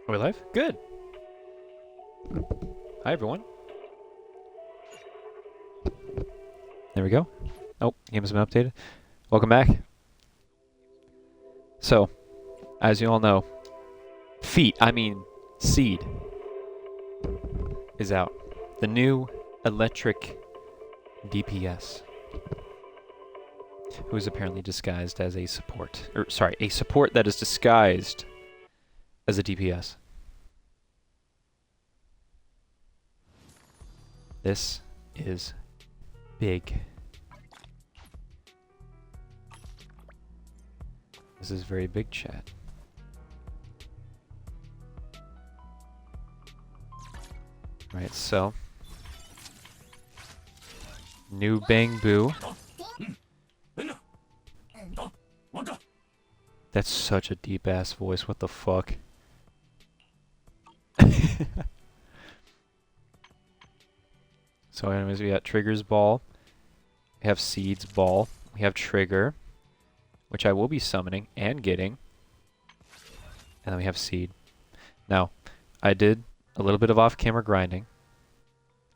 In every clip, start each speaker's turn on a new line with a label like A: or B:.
A: Are we live? Good. Hi, everyone. There we go. Oh, game has been updated. Welcome back. So, as you all know, Seed is out. The new electric DPS, who is apparently disguised as a support. A support that is disguised as a DPS. This is big. This is very big, chat. Right, so new Bang Boo. That's such a deep ass voice. What the fuck? So anyways, we got Trigger's ball. We have Seed's ball. We have Trigger, which I will be summoning and getting. And then we have Seed. Now, I did a little bit of off-camera grinding.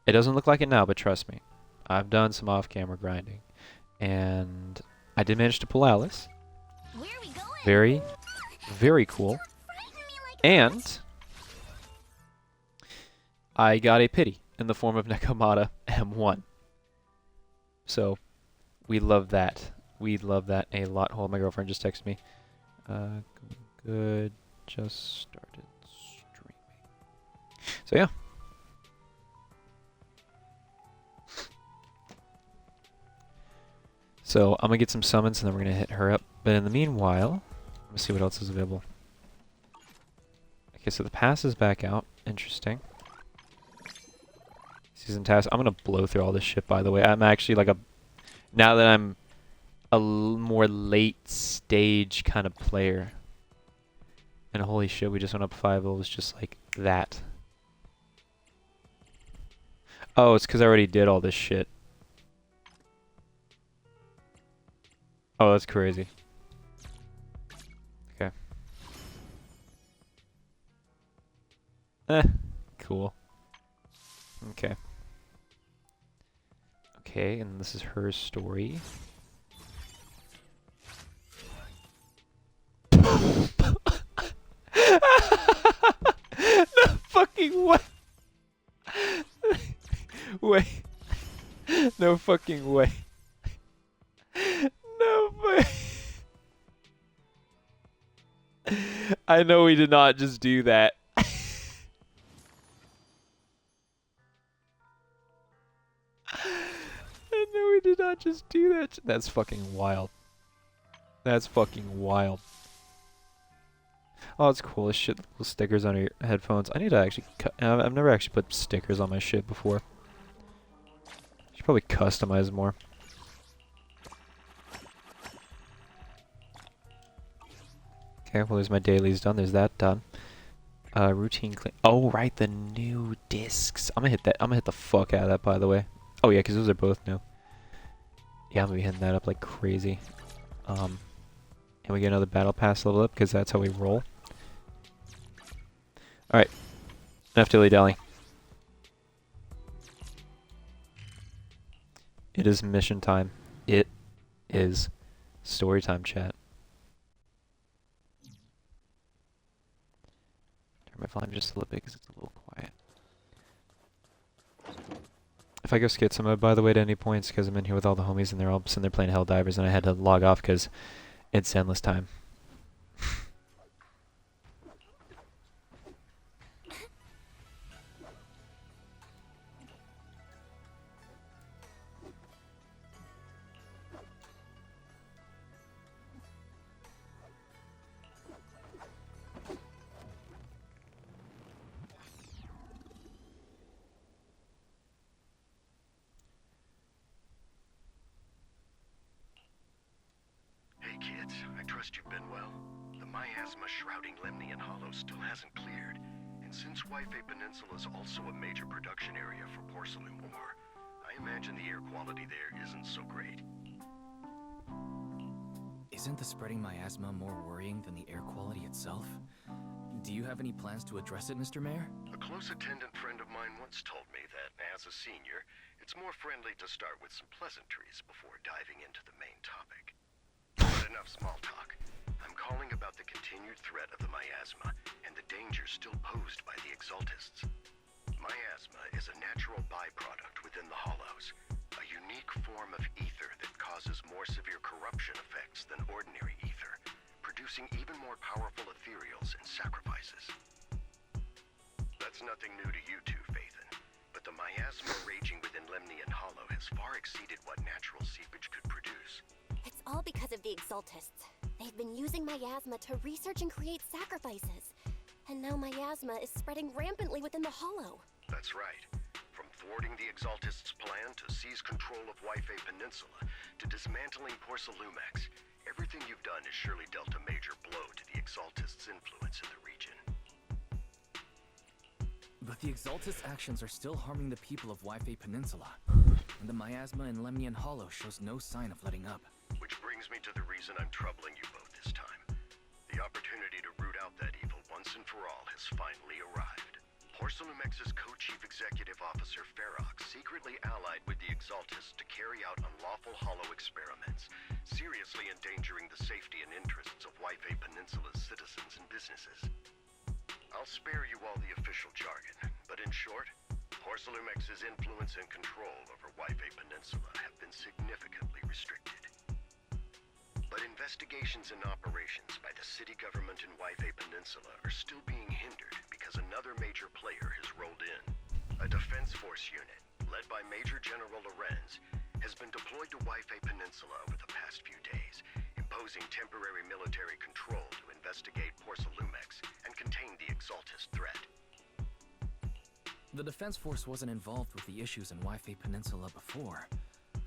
A: It doesn't look like it now, but trust me. I've done some off-camera grinding. And I did manage to pull Alice.
B: Where are we going?
A: Very, very cool. And I got a pity in the form of Nekomata M1. So, we love that. We love that a lot. Hold on, my girlfriend just texted me. Good. Just started streaming. So, yeah. So, I'm going to get some summons and then we're going to hit her up. But in the meanwhile, let's see what else is available. Okay, so the pass is back out. Interesting. Season task. I'm going to blow through all this shit, by the way. I'm actually like now that I'm a more late stage kind of player. And holy shit, we just went up 5 levels just like that. Oh, it's because I already did all this shit. Oh, that's crazy. Okay. Cool. Okay. Okay, and this is her story. No fucking way. Wait. No fucking way. No way. I know we did not just do that. I know we did not just do that. That's fucking wild. That's fucking wild. Oh, it's cool as shit. Little stickers on your headphones. I need to actually I've never actually put stickers on my shit before. Should probably customize more. Okay, well there's my dailies done. There's that done. Routine clean. Oh, right, the new discs. I'm gonna hit that. I'm gonna hit the fuck out of that, by the way. Oh yeah, because those are both new. Yeah, I'm gonna be hitting that up like crazy. And we get another battle pass level up because that's how we roll. Alright. Enough dilly-dally. It is mission time. It is story time, chat. Turn my volume just a little bit because it's a little quiet. If I go schizo mode, by the way, at any points, because I'm in here with all the homies and they're all sitting there playing Helldivers and I had to log off because it's Zenless time.
C: Kids, I trust you've been well. The miasma shrouding Lemnian Hollow still hasn't cleared, and since Waifei Peninsula is also a major production area for porcelain ore, I imagine the air quality there isn't so great.
D: Isn't the spreading miasma more worrying than the air quality itself?
B: Do you have any plans to address it, Mr. Mayor?
C: A close attendant friend of mine once told me that, as a senior, it's more friendly to start with some pleasantries before diving into the main topic. But enough small talk. I'm calling about the continued threat of the miasma and the dangers still posed by the Exaltists. Miasma is a natural byproduct within the Hollows, a unique form of ether that causes more severe corruption effects than ordinary ether, producing even more powerful ethereals and sacrifices. That's nothing new to you two, Phaethon, but the miasma raging within Lemnian Hollow has far exceeded what natural seepage could produce.
D: It's all because of the Exaltists. They've been using miasma to research and create sacrifices. And now miasma is spreading rampantly within the Hollow.
C: That's right. From thwarting the Exaltists' plan to seize control of Yphae Peninsula to dismantling Porcelumex, everything you've done has surely dealt a major blow to the Exaltists' influence in the region.
B: But the Exaltist actions are still harming the people of Yphae Peninsula, and the miasma in Lemnian Hollow shows no sign of letting up.
C: Which brings me to the reason I'm troubling you both this time. The opportunity to root out that evil once and for all has finally arrived. Porcelumex's co-chief executive officer, Ferox, secretly allied with the Exaltists to carry out unlawful hollow experiments, seriously endangering the safety and interests of Yphae Peninsula's citizens and businesses. I'll spare you all the official jargon, but in short, Porcelumex's influence and control over Yphae Peninsula have been significantly restricted. But investigations and operations by the city government in Yphae Peninsula are still being hindered because another major player has rolled in. A defense force unit, led by Major General Lorenz, has been deployed to Yphae Peninsula over the past few days, imposing temporary military control to investigate Porcelumex and contain the Exaltist threat.
B: The Defense Force wasn't involved with the issues in Yphae Peninsula before,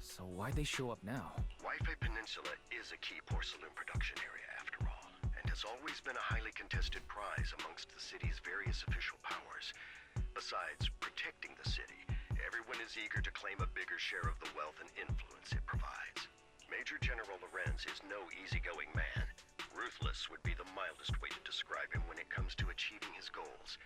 B: so why'd they show up now?
C: Yphae Peninsula is a key porcelain production area after all, and has always been a highly contested prize amongst the city's various official powers. Besides protecting the city, everyone is eager to claim a bigger share of the wealth and influence it provides. Major General Lorenz is no easygoing man. Ruthless would be the mildest way to describe him when it comes to achieving his goals.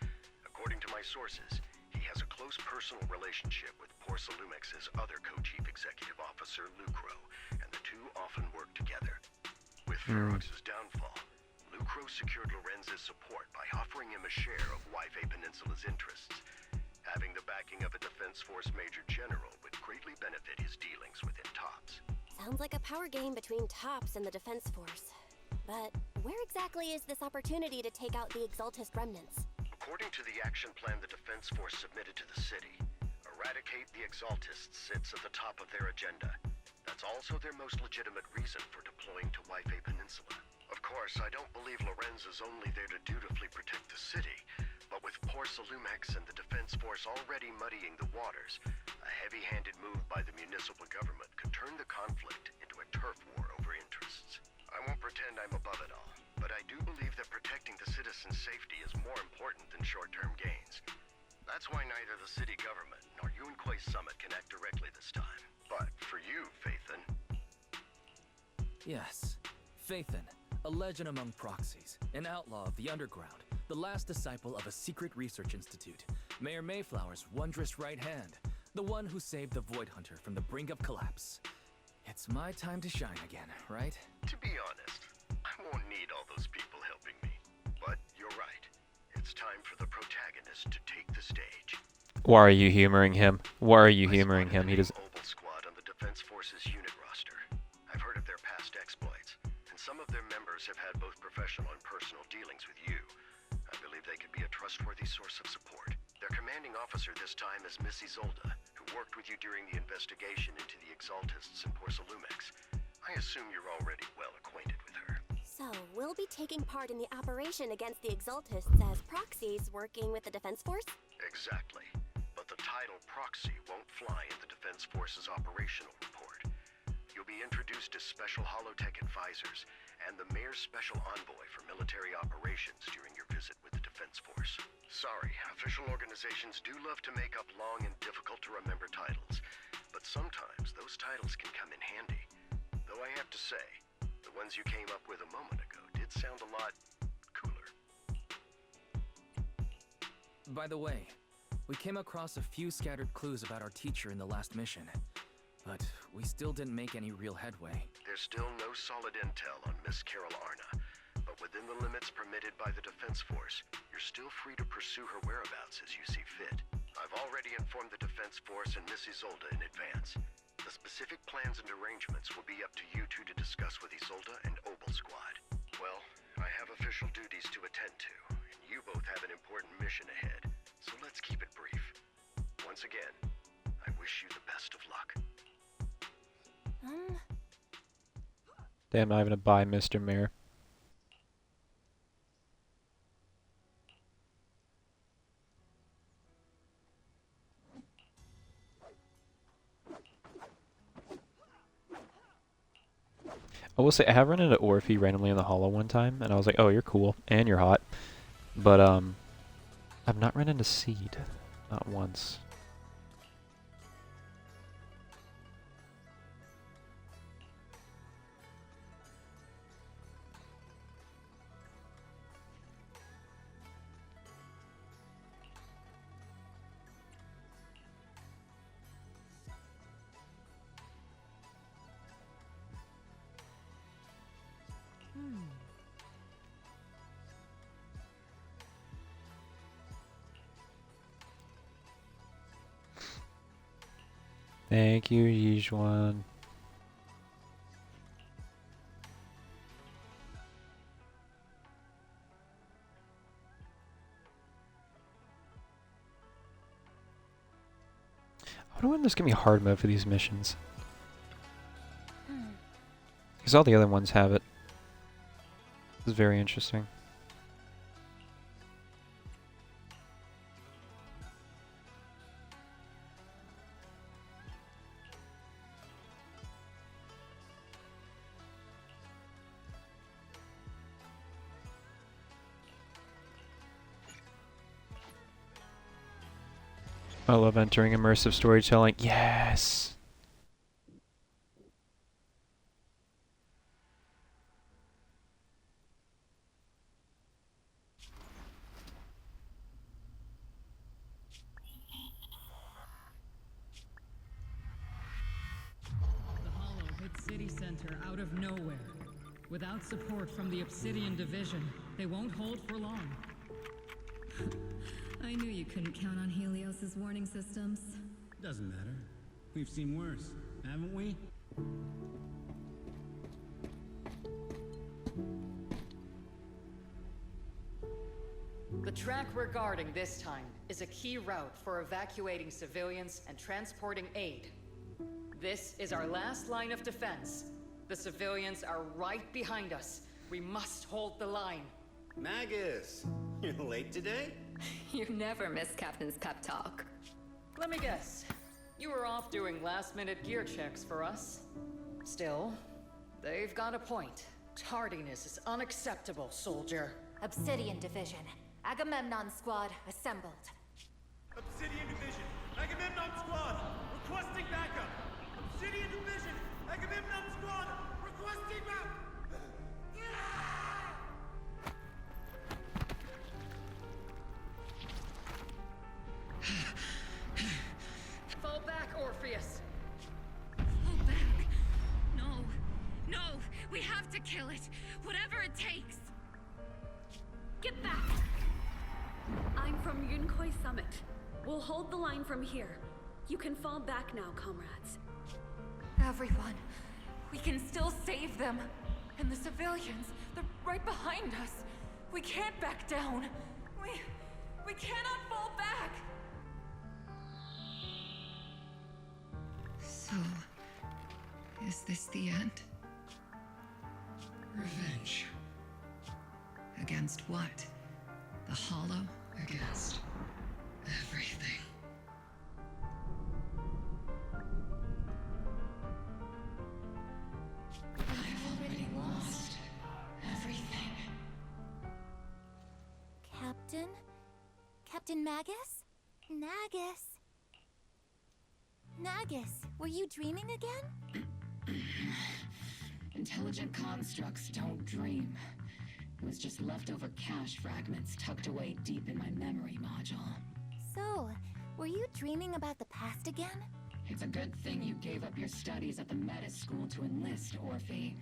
C: According to my sources, he has a close personal relationship with Porcelumex's other co-chief executive officer, Lucro, and the two often work together. With Ferox's downfall, Lucro secured Lorenz's support by offering him a share of Yphae Peninsula's interests. Having the backing of a Defense Force Major General would greatly benefit his dealings within TOPS.
D: Sounds like a power game between TOPS and the Defense Force. But where exactly is this opportunity to take out the Exaltist remnants?
C: According to the action plan the Defense Force submitted to the city, eradicate the Exaltists sits at the top of their agenda. That's also their most legitimate reason for deploying to Yphae Peninsula. Of course, I don't believe Lorenz is only there to dutifully protect the city, but with Porcelumex and the Defense Force already muddying the waters, a heavy-handed move by the municipal government could turn the conflict into a turf war over interests. I won't pretend I'm above it all, but I do believe that protecting the citizens' safety is more important than short-term gains. That's why neither the city government nor Yunquai Summit can act directly this time. But for you, Phaethon...
B: Yes, Phaethon, a legend among proxies, an outlaw of the underground, the last disciple of a secret research institute, Mayor Mayflower's wondrous right hand, the one who saved the Void Hunter from the brink of collapse. It's my time to shine again, right?
C: To be honest, I won't need all those people helping me. But you're right. It's time for the protagonist to take the stage.
A: Why are you humoring him? Why are you humoring him? He doesn't.
C: Obol squad on the Defense Force's unit roster. I've heard of their past exploits, and some of their members have had both professional and personal dealings with you. I believe they could be a trustworthy source of support. Their commanding officer this time is Miss Isolde, who worked with you during the investigation into the Exaltists in Porcelumex. I assume you're already well acquainted with her.
D: So, we'll be taking part in the operation against the Exaltists as proxies working with the Defense Force?
C: Exactly. But the title proxy won't fly in the Defense Force's operational report. You'll be introduced as Special Holotech Advisors and the Mayor's Special Envoy for Military Operations during your visit with the Defense Force. Sorry, official organizations do love to make up long and difficult-to-remember titles, but sometimes those titles can come in handy. Though I have to say, the ones you came up with a moment ago did sound a lot cooler.
B: By the way, we came across a few scattered clues about our teacher in the last mission, but we still didn't make any real headway.
C: There's still no solid intel on Miss Carol Arna, but within the limits permitted by the Defense Force, you're still free to pursue her whereabouts as you see fit. I've already informed the Defense Force and Miss Isolde in advance. The specific plans and arrangements will be up to you two to discuss with Isolde and Obol Squad. Well, I have official duties to attend to, and you both have an important mission ahead, so let's keep it brief. Once again, I wish you the best of luck.
A: Damn, not even a bye, Mr. Mayor. I will say, I have run into Orphie randomly in the hollow one time, and I was like, oh, you're cool, and you're hot. But, I've not run into Seed. Not once. Thank you, Yijuan. I wonder when there's gonna be hard mode for these missions. Because all the other ones have it. This is very interesting. I love entering immersive storytelling. Yes!
E: The Hollow hit City Center out of nowhere. Without support from the Obsidian Division, they won't hold for long.
F: I knew you couldn't count on Helios's warning systems.
G: Doesn't matter. We've seen worse, haven't we?
H: The track we're guarding this time is a key route for evacuating civilians and transporting aid. This is our last line of defense. The civilians are right behind us. We must hold the line.
G: Magus, you're late today?
F: You never miss Captain's pep talk.
H: Let me guess. You were off doing last-minute gear checks for us. Still, they've got a point. Tardiness is unacceptable, soldier.
D: Obsidian Division. Agamemnon Squad assembled.
I: Obsidian Division, Agamemnon Squad, requesting backup! Obsidian Division, Agamemnon Squad, requesting backup!
H: Fall back, Orpheus!
J: Fall back. No. No. We have to kill it. Whatever it takes. Get back.
K: I'm from Yunkoi Summit. We'll hold the line from here. You can fall back now, comrades.
F: Everyone, we can still save them. And the civilians, they're right behind us. We can't back down. We cannot fall back.
L: So, is this the end? Revenge. Against what? The Hollow? Against everything. I've already lost everything.
D: Captain? Captain Magus? Nagus? Nagus, were you dreaming again?
L: Intelligent constructs don't dream. It was just leftover cache fragments tucked away deep in my memory module.
D: So, were you dreaming about the past again?
L: It's a good thing you gave up your studies at the Meta School to enlist, Orphie.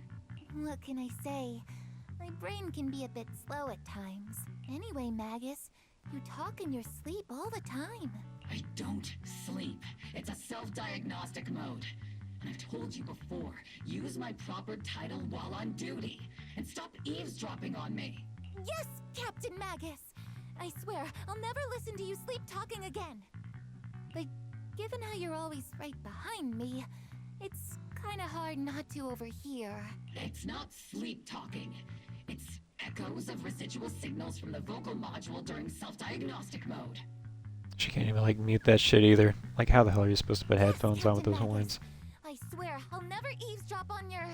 D: What can I say? My brain can be a bit slow at times. Anyway, Magus, you talk in your sleep all the time.
L: I don't sleep. It's a self-diagnostic mode. And I've told you before, use my proper title while on duty. And stop eavesdropping on me.
D: Yes, Captain Magus! I swear, I'll never listen to you sleep talking again. But given how you're always right behind me, it's kinda hard not to overhear.
L: It's not sleep talking. It's echoes of residual signals from the vocal module during self-diagnostic mode.
A: She can't even like mute that shit either. Like how the hell are you supposed to put headphones on with
D: Captain
A: those
D: Magus.
A: horns?
D: I swear, I'll never eavesdrop on your,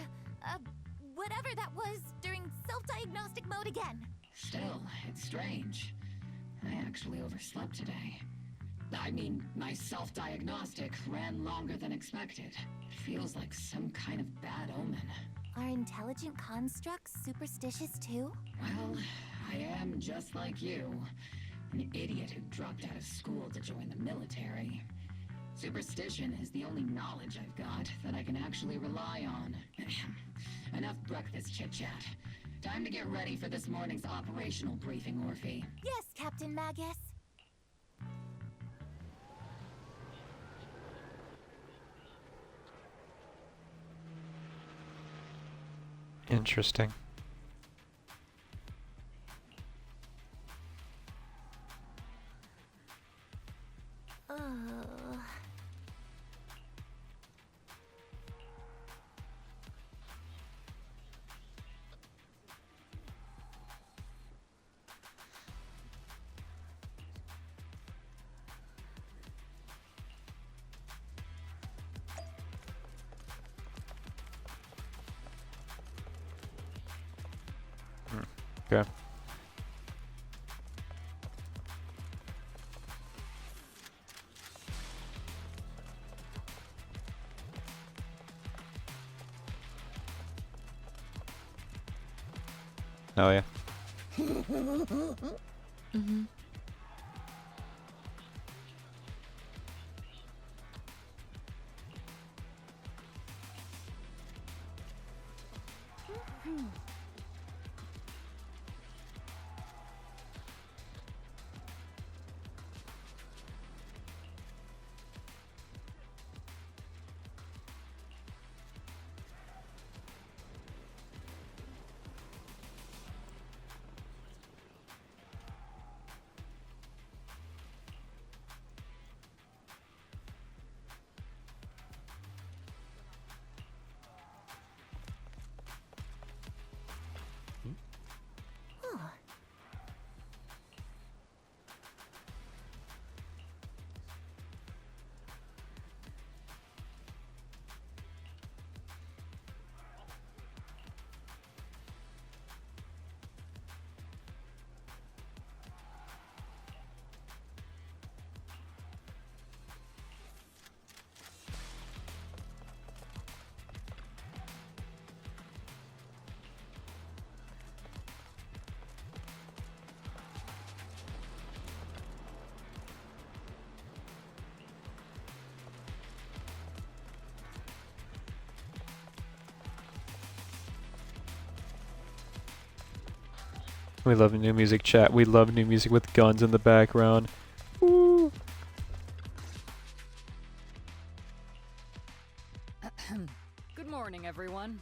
D: whatever that was during self-diagnostic mode again.
L: Still, it's strange. I actually overslept today. I mean, my self-diagnostic ran longer than expected. It feels like some kind of bad omen.
D: Are intelligent constructs superstitious too?
L: Well, I am just like you. An idiot who dropped out of school to join the military. Superstition is the only knowledge I've got that I can actually rely on. Enough breakfast chit-chat. Time to get ready for this morning's operational briefing, Orphie.
D: Yes, Captain Magus.
A: Interesting. Okay. Oh yeah.
D: Mm-hmm.
A: We love new music, chat. We love new music with guns in the background. Woo!
H: Good morning, everyone.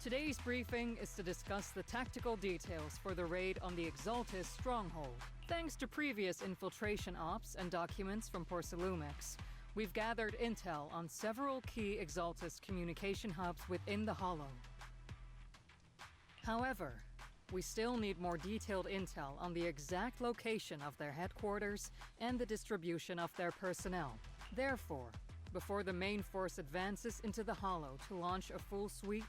H: Today's briefing is to discuss the tactical details for the raid on the Exaltis stronghold. Thanks to previous infiltration ops and documents from Porcelumix, we've gathered intel on several key Exaltis communication hubs within the Hollow. However, we still need more detailed intel on the exact location of their headquarters and the distribution of their personnel. Therefore, before the main force advances into the Hollow to launch a full sweep,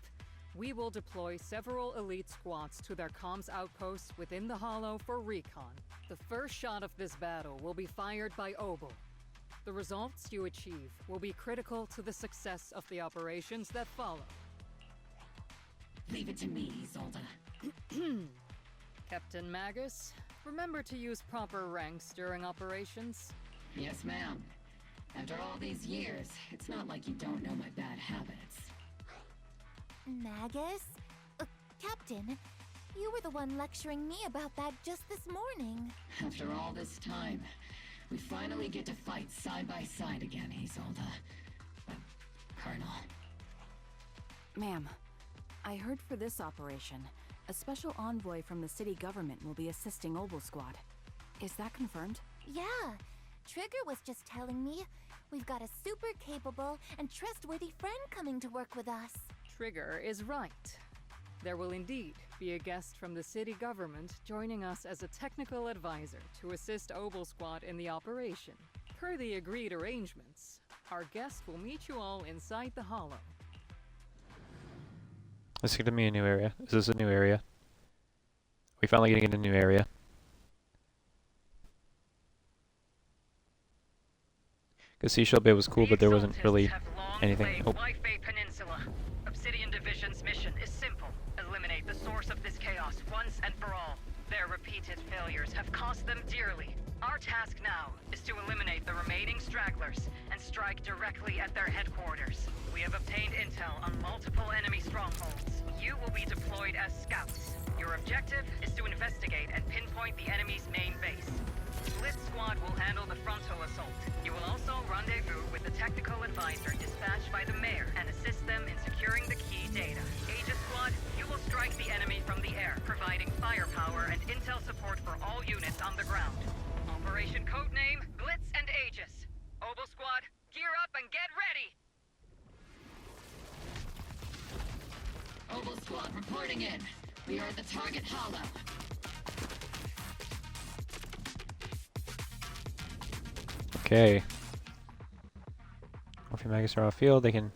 H: we will deploy several elite squads to their comms outposts within the Hollow for recon. The first shot of this battle will be fired by Obol. The results you achieve will be critical to the success of the operations that follow.
L: Leave it to me, Isolde.
H: Captain Magus, remember to use proper ranks during operations.
L: Yes, ma'am. After all these years, it's not like you don't know my bad habits.
D: Magus? Captain, you were the one lecturing me about that just this morning.
L: After all this time, we finally get to fight side by side again, Isolde. Colonel.
M: Ma'am, I heard for this operation, a special envoy from the city government will be assisting Obol Squad. Is that confirmed?
D: Yeah, Trigger was just telling me we've got a super capable and trustworthy friend coming to work with us.
H: Trigger is right. There will indeed be a guest from the city government joining us as a technical advisor to assist Obol Squad in the operation. Per the agreed arrangements, our guest will meet you all inside the Hollow.
A: This is gonna be a new area. Is this a new area? We finally getting in a new area. Because Seashell Bay was cool, but there wasn't really anything. Oh.
H: Peninsula. Obsidian Division's mission is simple. Eliminate the source of this chaos once and for all. Their repeated failures have cost them dearly. Our task now is to eliminate the remaining stragglers and strike directly at their headquarters. We have obtained intel on multiple enemy strongholds. You will be deployed as scouts. Your objective is to investigate and pinpoint the enemy's main base. Blitz Squad will handle the frontal assault. You will also rendezvous with the technical advisor dispatched by the mayor and assist them in securing the key data. Aegis Squad, you will strike the enemy from the air, providing firepower and intel support for all units on the ground. Operation codename Blitz and Aegis. Obol Squad, gear up and get ready!
L: Obol Squad reporting in. We are at the target hollow.
A: Okay. If your Magus are off field, they can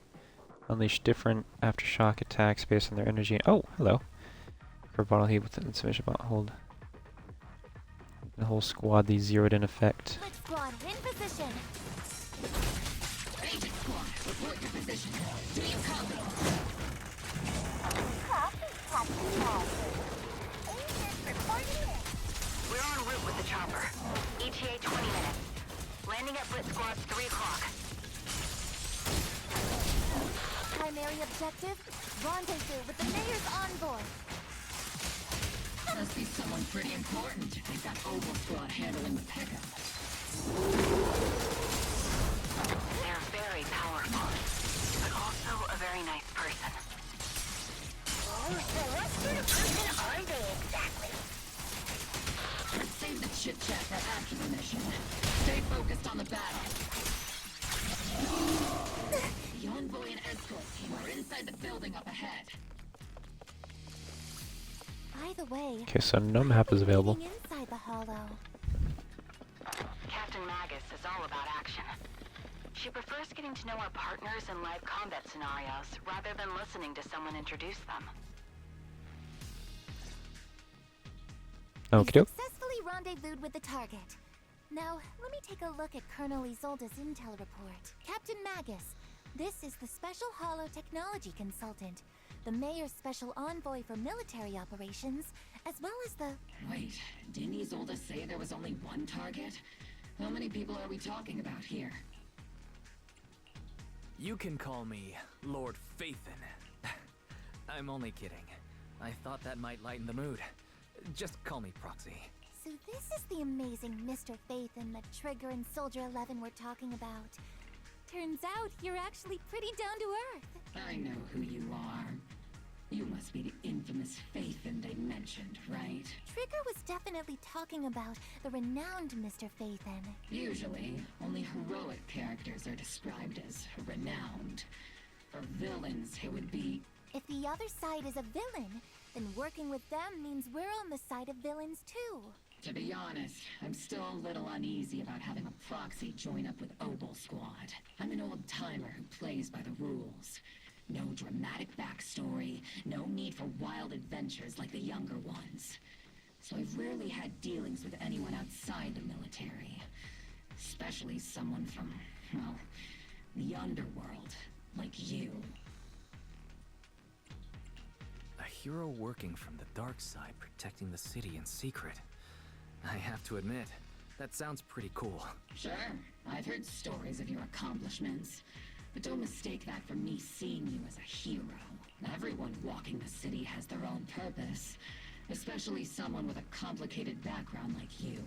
A: unleash different aftershock attacks based on their energy. Oh, hello. For bottle heat with insufficient hold. The whole squad, these zeroed in effect.
D: Blitz Squad, in position.
L: Agent Squad, report your position. Do you copy?
N: We're en route with the chopper. ETA 20 minutes. Landing at Blitz Squad's 3 o'clock.
D: Primary objective, rendezvous with the mayor's envoy.
L: Must be someone pretty important. They've got Obol Squad handling the pickup.
N: They're very powerful, but also a very nice person. Oh, so what sort of person are they exactly?
L: Let's save the chit-chat for after the mission. Stay focused on the battle. The envoy and escort team are inside the building up ahead.
D: By the way,
A: Okay, so no map is available.
D: inside the hollow.
N: Captain Magus is all about action. She prefers getting to know our partners in live combat scenarios rather than listening to someone introduce them.
A: Okie doke.
D: Successfully rendezvoused with the target. Now, let me take a look at Colonel Isolde's intel report. Captain Magus, this is the Special Hollow Technology Consultant, the Mayor's Special Envoy for Military Operations, as well as the...
L: Wait, didn't Isolde say there was only one target? How many people are we talking about here?
B: You can call me Lord Phaethon. I'm only kidding. I thought that might lighten the mood. Just call me Proxy.
D: So this is the amazing Mr. Phaethon that Trigger and Soldier 11 were talking about. Turns out you're actually pretty down to earth.
L: I know who you are. You must be the infamous Phaethon they mentioned, right?
D: Trigger was definitely talking about the renowned Mr. Phaethon.
L: Usually, only heroic characters are described as renowned. For villains, it would be...
D: If the other side is a villain, then working with them means we're on the side of villains too.
L: To be honest, I'm still a little uneasy about having a proxy join up with Obol Squad. I'm an old-timer who plays by the rules. No dramatic backstory, no need for wild adventures like the younger ones. So I've rarely had dealings with anyone outside the military. Especially someone from, well, the underworld, like you.
B: A hero working from the dark side, protecting the city in secret. I have to admit, that sounds pretty cool.
L: Sure, I've heard stories of your accomplishments. But don't mistake that for me seeing you as a hero. Everyone walking the city has their own purpose, especially someone with a complicated background like you.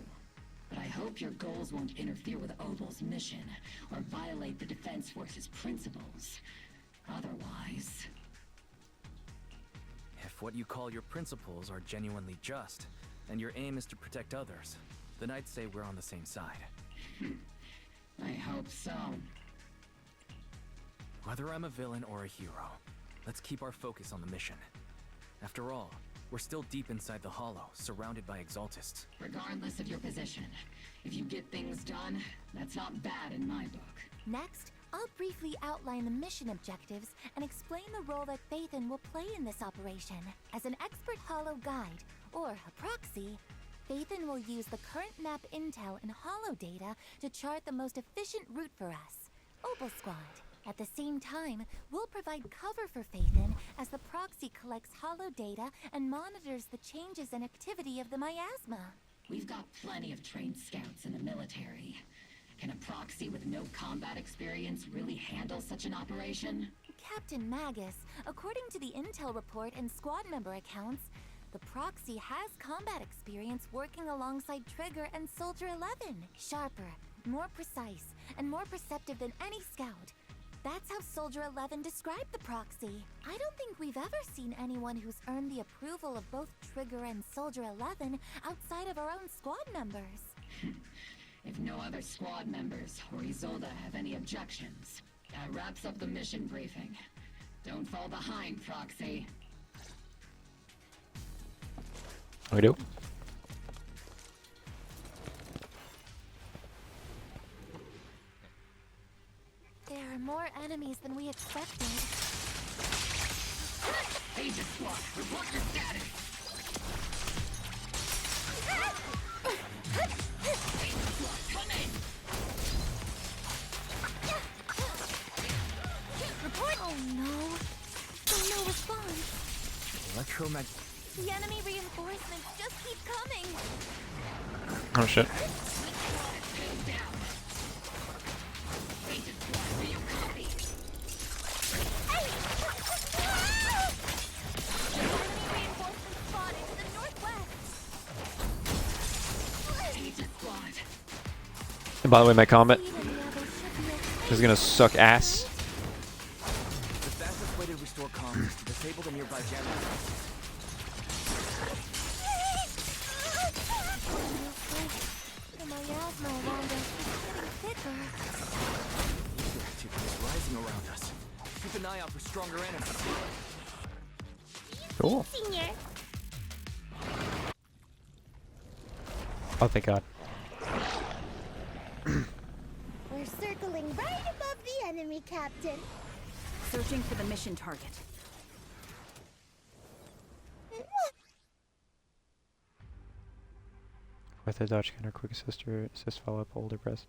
L: But I hope your goals won't interfere with Obol's mission, or violate the Defense Force's principles. Otherwise...
B: If what you call your principles are genuinely just, and your aim is to protect others, then I'd say we're on the same side.
L: I hope so.
B: Whether I'm a villain or a hero, let's keep our focus on the mission. After all, we're still deep inside the Hollow, surrounded by Exaltists.
L: Regardless of your position, if you get things done, that's not bad in my book.
D: Next, I'll briefly outline the mission objectives and explain the role that Phaethon will play in this operation. As an expert Hollow guide, or a proxy, Phaethon will use the current map intel and Hollow data to chart the most efficient route for us, Obol Squad. At the same time, we'll provide cover for Phaethon as the proxy collects Hollow data and monitors the changes and activity of the miasma.
L: We've got plenty of trained scouts in the military. Can a proxy with no combat experience really handle such an operation?
D: Captain Magus, according to the intel report and squad member accounts, the proxy has combat experience working alongside Trigger and Soldier 11. Sharper, more precise, and more perceptive than any scout. That's how Soldier 11 described the proxy. I don't think we've ever seen anyone who's earned the approval of both Trigger and Soldier 11 outside of our own squad members.
L: If no other squad members or Isolde have any objections, that wraps up the mission briefing. Don't fall behind, Proxy.
A: We do.
D: There are more enemies than we expected.
L: Agent Squad, report your status! Agent Squad, come in!
D: Report! Oh no! Still no response. The enemy reinforcements just keep coming!
A: Oh shit.
L: Agent Squad, do you copy?
D: Enemy reinforcements spotted to the northwest!
L: Agent Squad.
A: And by the way, my comment is gonna suck ass.
B: The fastest way to restore comms is to disable the nearby generators.
D: The miasma around us is getting thicker.
B: The activity is rising around us. Keep an eye out for stronger enemies.
A: Cool.
D: Senior.
A: Oh, thank God.
D: We're circling right above the enemy, Captain.
M: Searching for the mission target.
A: With the dodge counter, quick assist follow up, hold or press.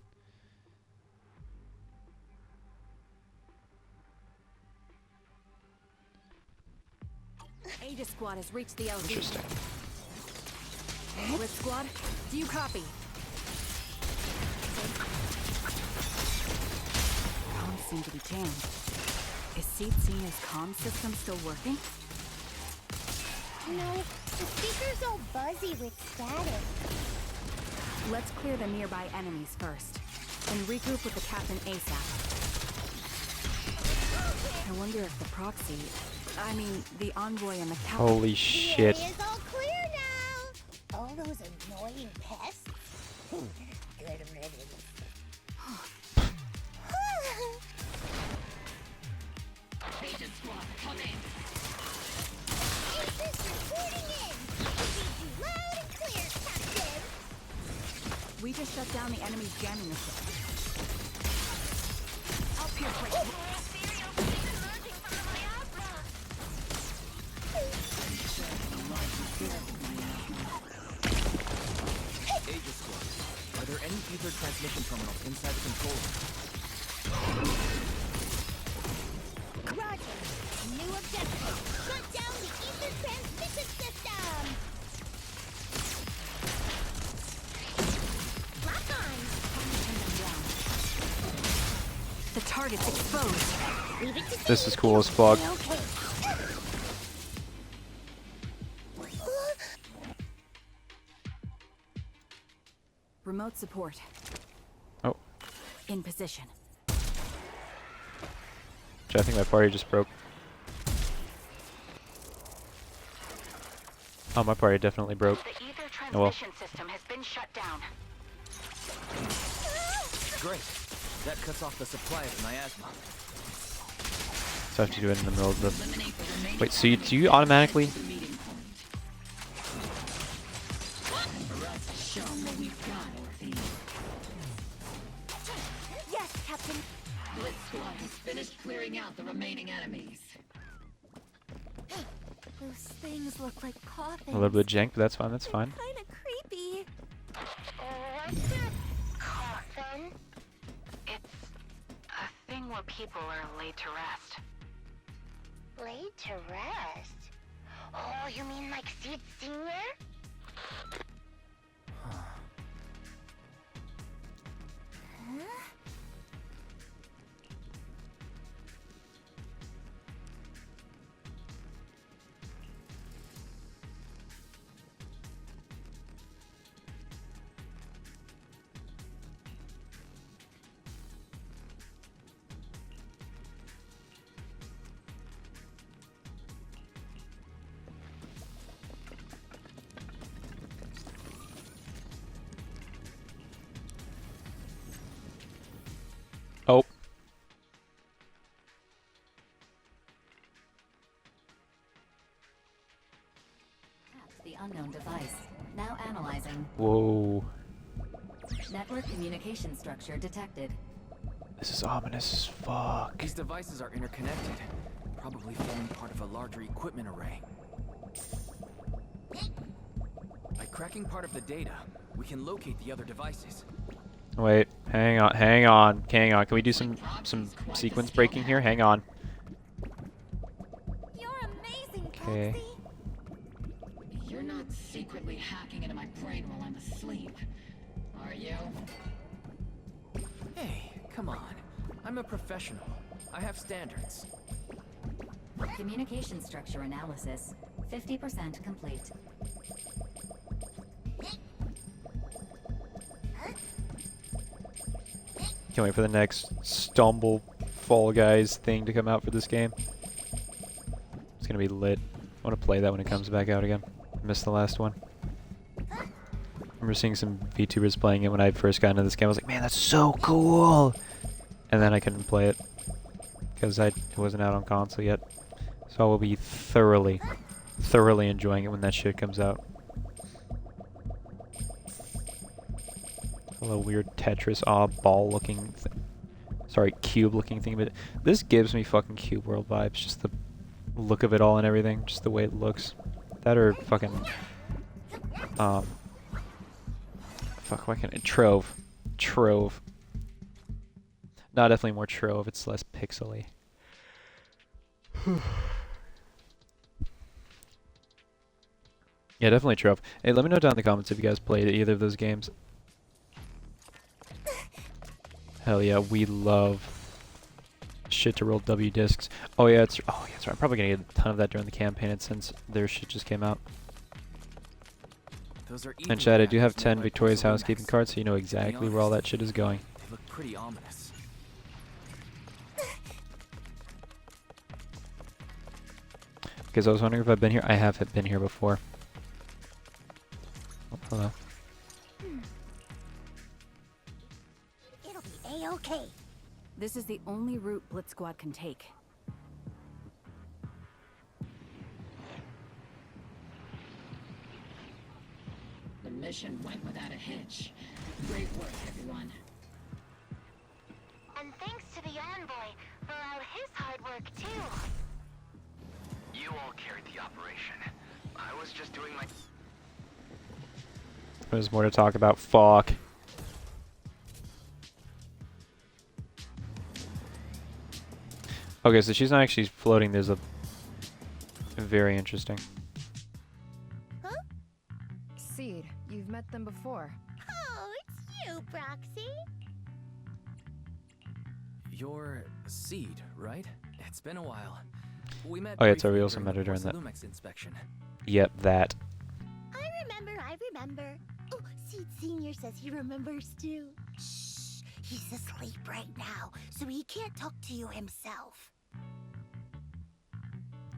M: Aegis Squad has reached the LZ.
A: Interesting.
M: Blitz Squad, do you copy? Comms seem to be jammed. Is Seed Senior's comm system still working?
D: No, the speaker's all buzzy with static.
M: Let's clear the nearby enemies first, and regroup with the captain ASAP. I wonder if the proxy, I mean, the envoy and the captain...
A: Holy shit.
D: The area's all clear now! All those annoying pests? Good riddance.
L: Agent Squad, come in!
D: Aegis reporting in! Read you loud and clear, Captain!
M: We just shut down the enemy's jamming machine. I'll pierce right through.
B: Aegis Squad, are there any ether transmission terminals inside the control room?
D: Roger! New objective! Shut down the ether transmission
M: targets exposed.
A: This is cool as fuck.
M: Remote support.
A: Oh.
M: In position.
A: I think my party just broke. Oh, my party definitely broke.
N: The ether
A: Oh well.
N: transmission system has been shut down.
B: Great. That cuts off the supply of miasma.
A: So I have to do it in the middle of the... Wait, so do you automatically...
D: Yes, Captain.
L: Blitz Squad has finished clearing out the remaining enemies.
D: Those things look like coffins.
A: A little bit jank, but that's fine, that's fine.
D: Kinda creepy.
N: What's a coffin? It's a thing where people are laid to rest. Laid to rest? Oh, you mean like Seed Senior?
A: Oh.
O: The unknown device. Now analyzing.
A: Whoa.
O: Network communication structure detected.
A: This is ominous as fuck.
B: These devices are interconnected, probably forming part of a larger equipment array. By cracking part of the data, we can locate the other devices.
A: Wait, hang on, hang on, hang on. Can we do some sequence breaking here? Hang on.
D: You're amazing,
A: Okay.
L: You're not secretly hacking into my brain while I'm asleep, are you?
B: Hey, come on. I'm a professional. I have standards.
O: Communication structure analysis. 50% complete.
A: Can't wait for the next Stumble Fall Guys thing to come out for this game. It's gonna be lit. I want to play that when it comes back out again. I missed the last one. I remember seeing some VTubers playing it when I first got into this game. I was like, man, that's so cool! And then I couldn't play it because it wasn't out on console yet. So I will be thoroughly enjoying it when that shit comes out. A little weird Tetris ball looking cube looking thing, but this gives me fucking Cube World vibes, just the look of it all and everything, just the way it looks. That or fucking fuck, why can't I Trove. No, definitely more Trove, it's less pixely. Yeah, definitely Trove. Hey, let me know down in the comments if you guys played either of those games. Hell yeah, we love shit to roll W discs. Oh yeah, that's right. I'm probably gonna get a ton of that during the campaign since their shit just came out.
B: Those are
A: And Chad, I do have 10 Victoria's housekeeping cards, so you know exactly where all that shit is going.
B: They look pretty ominous.
A: Because I was wondering if I've been here. I have been here before. Oh, hello.
D: It'll be A-okay.
M: This is the only route Blitz Squad can take.
L: The mission went without a hitch. Great work, everyone.
N: And thanks to the envoy for all his hard work, too.
C: You all carried the operation. I was just doing my...
A: There's more to talk about. Fuck. Okay, so she's not actually floating. There's a... Very interesting.
F: Huh? Seed, you've met them before.
D: Oh, it's you, Proxy.
B: You're Seed, right? It's been a while. We met
A: Oh yeah, it's
B: briefly
A: we also
B: during
A: met
B: the
A: her during that.
B: Porcelumex inspection.
A: Yep, that.
P: I remember. Oh, Seed Senior says he remembers too. Shh, he's asleep right now, so he can't talk to you himself.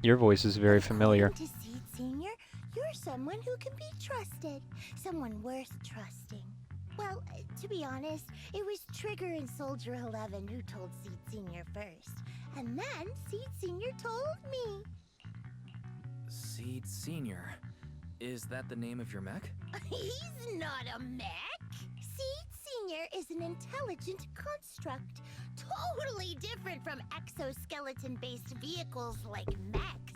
A: Your voice is very familiar.
P: According to Seed Senior, you're someone who can be trusted. Someone worth trusting. Well, to be honest, it was Trigger and Soldier 11 who told Seed Senior first. And then Seed Senior told me.
B: Seed Senior. Is that the name of your mech?
P: He's not a mech. Seed Senior is an intelligent construct. Totally different from exoskeleton-based vehicles like mechs.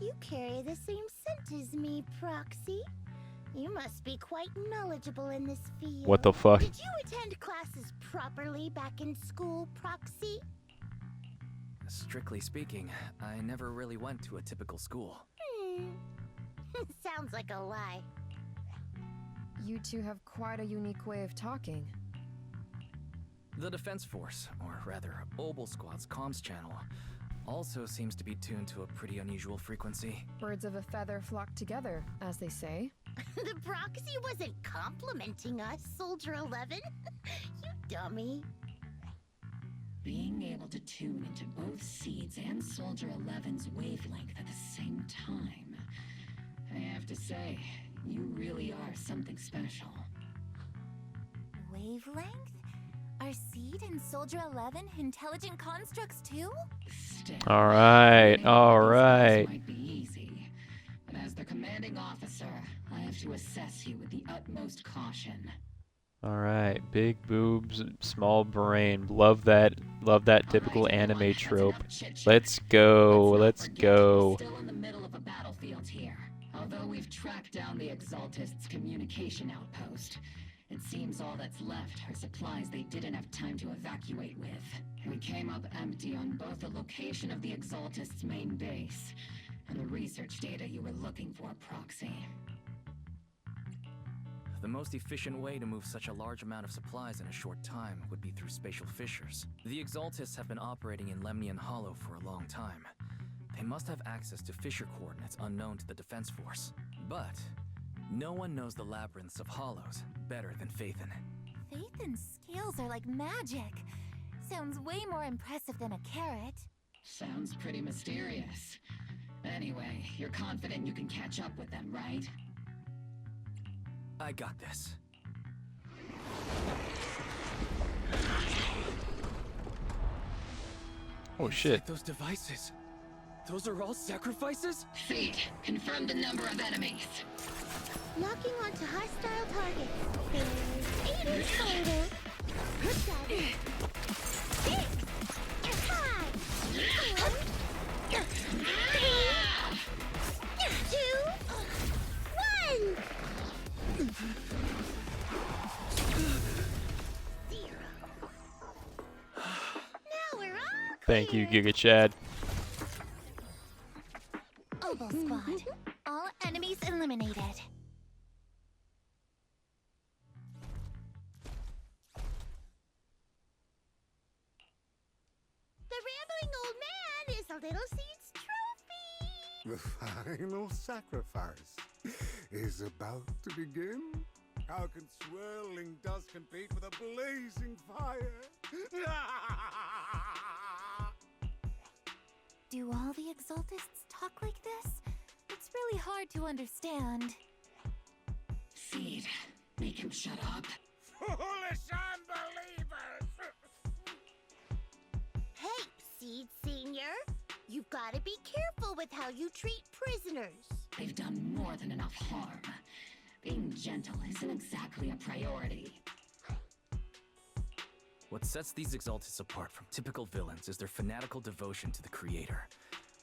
P: You carry the same scent as me, Proxy. You must be quite knowledgeable in this field.
A: What the fuck?
P: Did you attend classes properly back in school, Proxy?
B: Strictly speaking, I never really went to a typical school.
P: Sounds like a lie.
Q: You two have quite a unique way of talking.
B: The Defense Force, or rather, Obol Squad's comms channel, also seems to be tuned to a pretty unusual frequency.
Q: Birds of a feather flock together, as they say.
P: The Proxy wasn't complimenting us, Soldier 11. You dummy.
L: Being able to tune into both Seeds and Soldier 11's wavelength at the same time. I have to say, you really are something special.
D: Wavelength? Are Seed and Soldier 11 intelligent constructs too?
A: Alright.
L: Might be easy, but as the commanding officer, I have to assess you with the utmost caution.
A: Alright. Big boobs, small brain. Love that typical anime trope. Let's go. Let's go.
L: Still in the middle of a battlefield here. Although we've tracked down the Exaltists' communication outpost, it seems all that's left are supplies they didn't have time to evacuate with. We came up empty on both the location of the Exaltists' main base and the research data you were looking for, Proxy.
B: The most efficient way to move such a large amount of supplies in a short time would be through spatial fissures. The Exaltists have been operating in Lemnian Hollow for a long time. They must have access to fissure coordinates unknown to the Defense Force. But no one knows the labyrinths of hollows better than Phaethon.
D: Phaethon's scales are like magic. Sounds way more impressive than a carrot.
L: Sounds pretty mysterious. Anyway, you're confident you can catch up with them, right?
B: I got this.
A: Oh shit.
B: Those devices. Those are all sacrifices?
L: Seed, confirm the number of enemies.
P: Locking onto hostile targets. There's 8 in total. 7, 6, 5, 4, 3, 2, 1.
A: Thank you, Giga Chad.
D: Obol Squad. All enemies eliminated.
P: The rambling old man is a little Seed's trophy.
R: The final sacrifice is about to begin. How can swirling dust compete with a blazing fire?
D: Do all the Exaltists talk like this? It's really hard to understand.
L: Seed, make him shut up.
R: Foolish unbelievers!
P: Hey, Seed Senior. You've got to be careful with how you treat prisoners.
L: They've done more than enough harm. Being gentle isn't exactly a priority.
B: What sets these Exaltists apart from typical villains is their fanatical devotion to the Creator,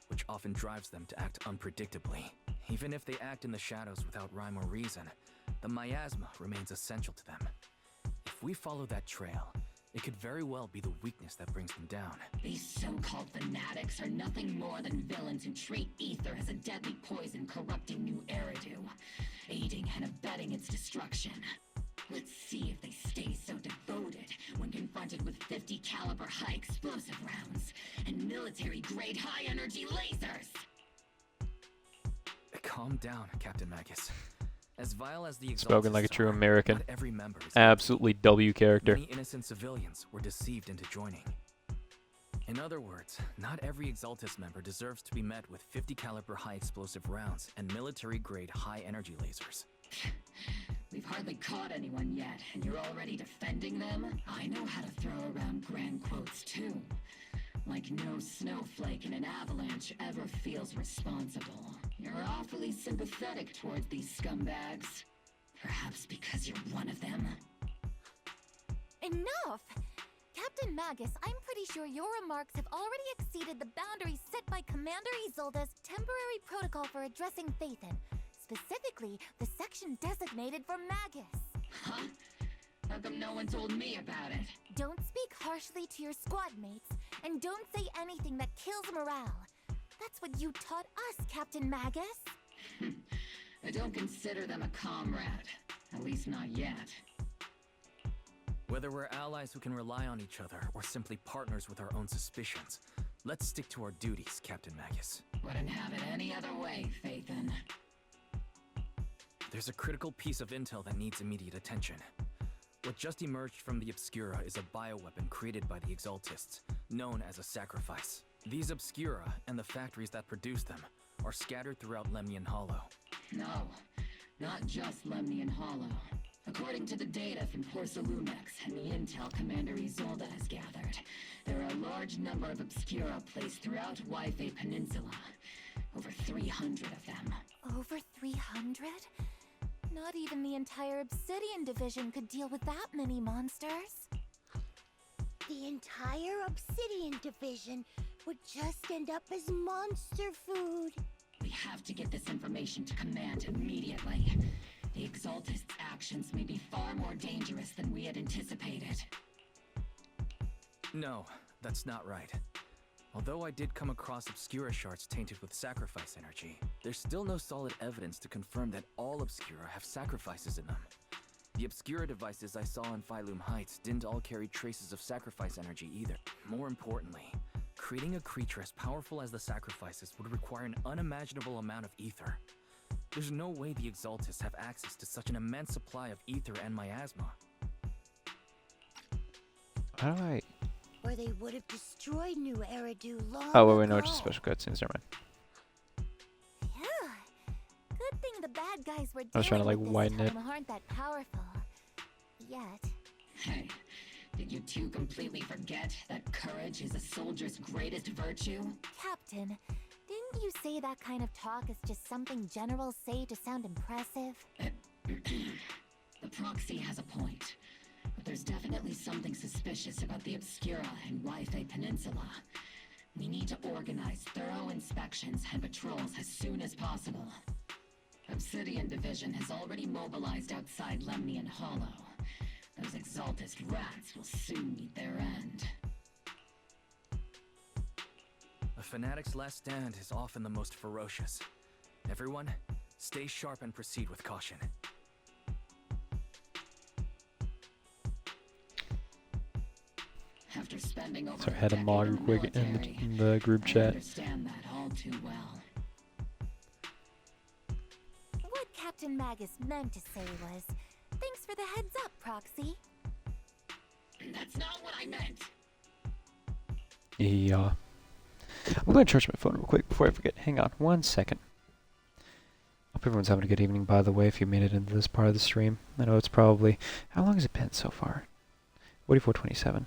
B: which often drives them to act unpredictably. Even if they act in the shadows without rhyme or reason, the miasma remains essential to them. If we follow that trail, it could very well be the weakness that brings them down.
L: These so-called fanatics are nothing more than villains who treat ether as a deadly poison corrupting new Eridu, aiding and abetting its destruction. Let's see if they stay so devoted when confronted with 50 caliber high explosive rounds and military-grade high-energy lasers!
B: Calm down, Captain Magus. As vile as the
A: Spoken like a true
B: Exaltists are,
A: American.
B: not every member is
A: Absolutely W character.
B: Many innocent civilians were deceived into joining. In other words, not every Exaltis member deserves to be met with 50 caliber high explosive rounds and military-grade high energy lasers.
L: We've hardly caught anyone yet, and you're already defending them? I know how to throw around grand quotes too. Like no snowflake in an avalanche ever feels responsible. You're awfully sympathetic towards these scumbags. Perhaps because you're one of them?
D: Enough! Captain Magus, I'm pretty sure your remarks have already exceeded the boundaries set by Commander Isolde's temporary protocol for addressing Phaethon. Specifically, the section designated for Magus.
L: Huh? How come no one told me about it?
D: Don't speak harshly to your squad mates, and don't say anything that kills morale. That's what you taught us, Captain Magus.
L: I don't consider them a comrade. At least not yet.
B: Whether we're allies who can rely on each other or simply partners with our own suspicions, let's stick to our duties, Captain Magus.
L: Wouldn't have it any other way, Phaethon.
B: There's a critical piece of intel that needs immediate attention. What just emerged from the Obscura is a bioweapon created by the Exaltists, known as a sacrifice. These Obscura, and the factories that produce them, are scattered throughout Lemnian Hollow.
L: No, not just Lemnian Hollow. According to the data from Porcelumex and the intel Commander Isolde has gathered, there are a large number of Obscura placed throughout Wi-Fi Peninsula. Over 300 of them.
D: Over 300? Not even the entire Obsidian Division could deal with that many monsters.
P: The entire Obsidian Division would just end up as monster food.
L: We have to get this information to Command immediately. The Exaltists' actions may be far more dangerous than we had anticipated.
B: No, that's not right. Although I did come across Obscura shards tainted with sacrifice energy, there's still no solid evidence to confirm that all Obscura have sacrifices in them. The Obscura devices I saw in Phylum Heights didn't all carry traces of sacrifice energy either. More importantly, creating a creature as powerful as the sacrifices would require an unimaginable amount of ether. There's no way the Exaltists have access to such an immense supply of ether and miasma.
A: How do I...
P: Or they would have destroyed New Eridu long
A: Oh, wait,
P: ago.
A: no, it's just special cutscenes, never mind.
D: Yeah. Good thing the bad guys were
A: I was trying to, like,
D: dealing with
A: widen
D: this
A: it.
D: time aren't that powerful. Yet.
L: Hey, did you two completely forget that courage is a soldier's greatest virtue?
D: Captain, didn't you say that kind of talk is just something generals say to sound impressive?
L: The proxy has a point. But there's definitely something suspicious about the Obscura and Wi-Fi Peninsula. We need to organize thorough inspections and patrols as soon as possible. Obsidian Division has already mobilized outside Lemnian Hollow. Those Exaltist rats will soon meet their end.
B: A fanatic's last stand is often the most ferocious. Everyone, stay sharp and proceed with caution.
L: After spending over
A: Sorry, I
L: a
A: had a
L: decade
A: mod
L: in
A: real
L: the
A: quick
L: military,
A: in the group
L: I
A: chat.
L: understand that all too well.
D: What Captain Magus meant to say was, thanks for the heads up, Proxy.
L: That's not what I meant.
A: Yeah. I'm going to charge my phone real quick before I forget. Hang on 1 second. Hope everyone's having a good evening, by the way, if you made it into this part of the stream. I know it's probably... How long has it been so far? 44:27.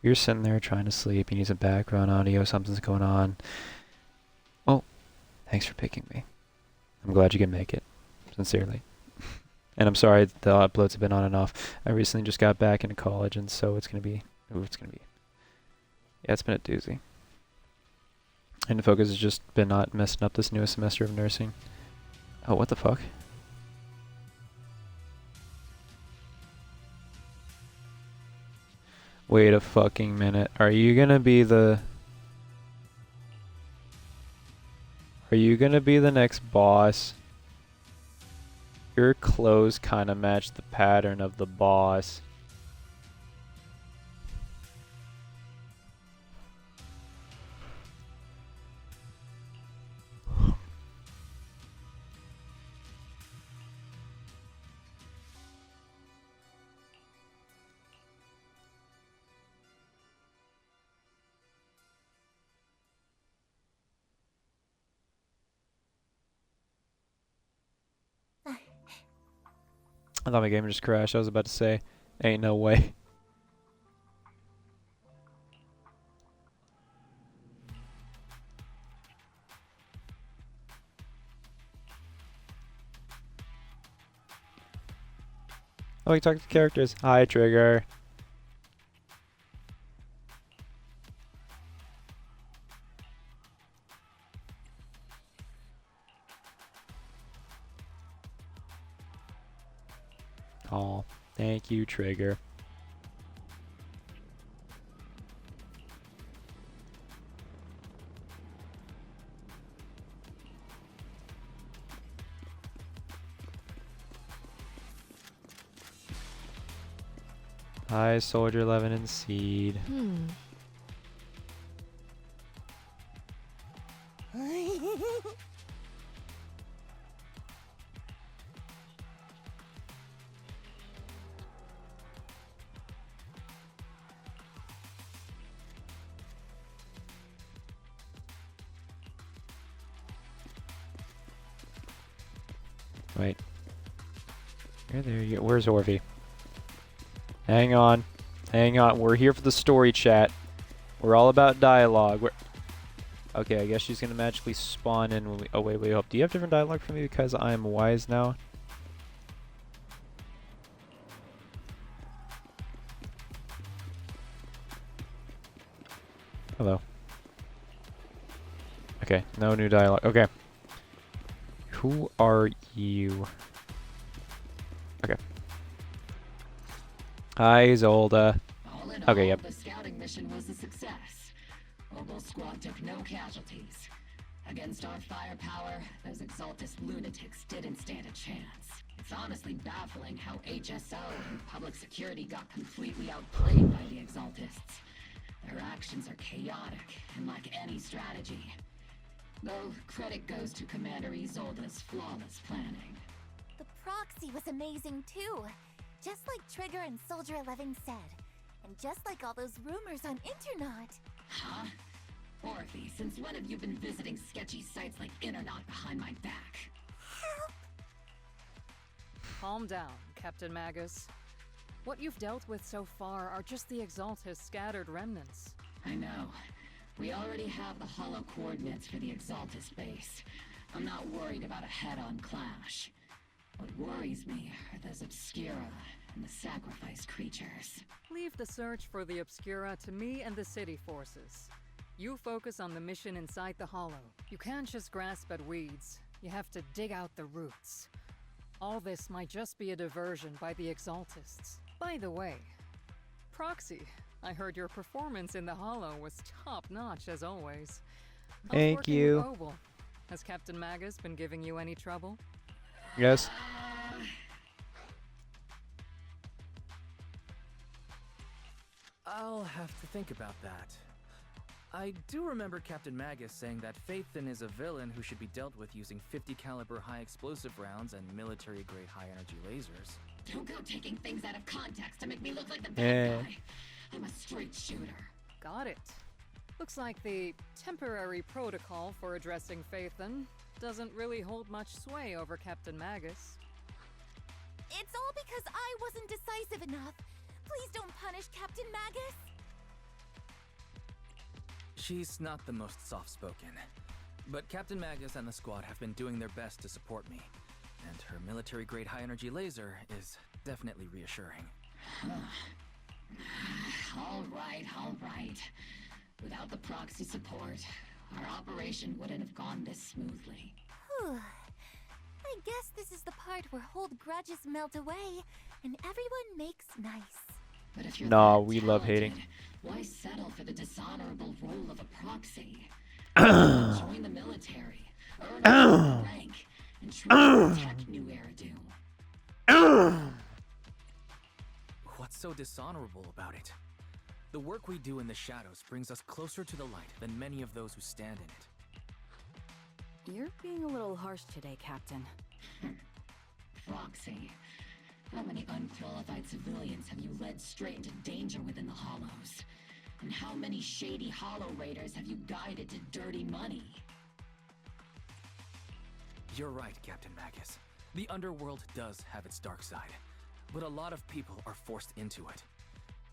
A: You're sitting there trying to sleep, you need some background audio, something's going on. Well, thanks for picking me. I'm glad you can make it. Sincerely. And I'm sorry the uploads have been on and off. I recently just got back into college, and so it's going to be... Yeah, it's been a doozy. And the focus has just been not messing up this newest semester of nursing. Oh, what the fuck? Wait a fucking minute. Are you gonna be the... Are you gonna be the next boss? Your clothes kind of match the pattern of the boss. I thought my game just crashed. I was about to say, ain't no way. Oh, we talk to characters. Hi, Trigger. Oh, thank you, Trigger. Hi, Soldier 11 and Seed. Wait. There. Where's Orphie? Hang on. Hang on. We're here for the story chat. We're all about dialogue. Okay, I guess she's going to magically spawn in when we... Oh, wait. Hope. Do you have different dialogue for me because I am wise now? Hello. Okay, no new dialogue. Okay. Who are you? Okay. Hi, Zolda.
L: All in
A: Okay,
L: all,
A: yep.
L: the scouting mission was a success. Obol squad took no casualties. Against our firepower, those Exaltus lunatics didn't stand a chance. It's honestly baffling how HSO and public security got completely outplayed by the Exaltists. Their actions are chaotic and lack any strategy. Though credit goes to Commander Isolde's flawless planning.
D: The proxy was amazing too. Just like Trigger and Soldier 11 said. And just like all those rumors on Internet.
L: Huh? Orphie, since when have you been visiting sketchy sites like Internet behind my back?
D: Help!
H: Calm down, Captain Magus. What you've dealt with so far are just the Exaltus scattered remnants.
L: I know. We already have the hollow coordinates for the Exaltus base. I'm not worried about a head-on clash. What worries me are those Obscura and the sacrifice creatures.
H: Leave the search for the Obscura to me and the city forces. You focus on the mission inside the Hollow. You can't just grasp at weeds. You have to dig out the roots. All this might just be a diversion by the Exaltists. By the way, Proxy, I heard your performance in the Hollow was top-notch as always.
A: Thank you.
H: Obol. Has Captain Magus been giving you any trouble?
A: Yes.
B: I'll have to think about that. I do remember Captain Magus saying that Phaethon is a villain who should be dealt with using 50 caliber high explosive rounds and military-grade high-energy lasers.
L: Don't go taking things out of context to make me look like the bad guy. I'm a straight shooter.
H: Got it. Looks like the temporary protocol for addressing Phaethon doesn't really hold much sway over Captain Magus.
D: It's all because I wasn't decisive enough. Please don't punish Captain Magus.
B: She's not the most soft-spoken, but Captain Magus and the squad have been doing their best to support me, and her military-grade high-energy laser is definitely reassuring.
L: All right. Without the proxy support, our operation wouldn't have gone this smoothly.
D: Whew. I guess this is the part where old grudges melt away, and everyone makes nice.
L: But if you're
A: Nah,
L: that
A: we love hating.
L: talented, why settle for the dishonorable role of a proxy? Join the military, earn a rank, and truly protect New Eridu.
B: What's so dishonorable about it? The work we do in the shadows brings us closer to the light than many of those who stand in it.
M: You're being a little harsh today, Captain.
L: Proxy, how many unqualified civilians have you led straight into danger within the Hollows? And how many shady Hollow Raiders have you guided to dirty money?
B: You're right, Captain Magus. The underworld does have its dark side, but a lot of people are forced into it.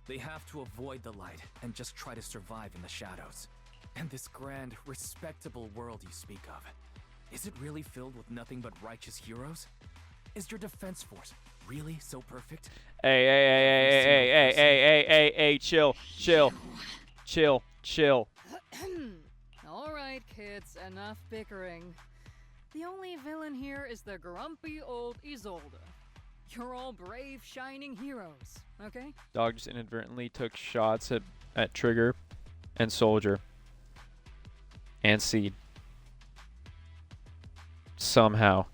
B: They have to avoid the light and just try to survive in the shadows. And this grand, respectable world you speak of, is it really filled with nothing but righteous heroes? Is your defense force really so perfect?
A: Hey, chill.
E: All right, kids, enough bickering. The only villain here is the grumpy old Isolde. You're all brave, shining heroes, okay?
A: Dog just inadvertently took shots at Trigger and Soldier and Seed. Somehow.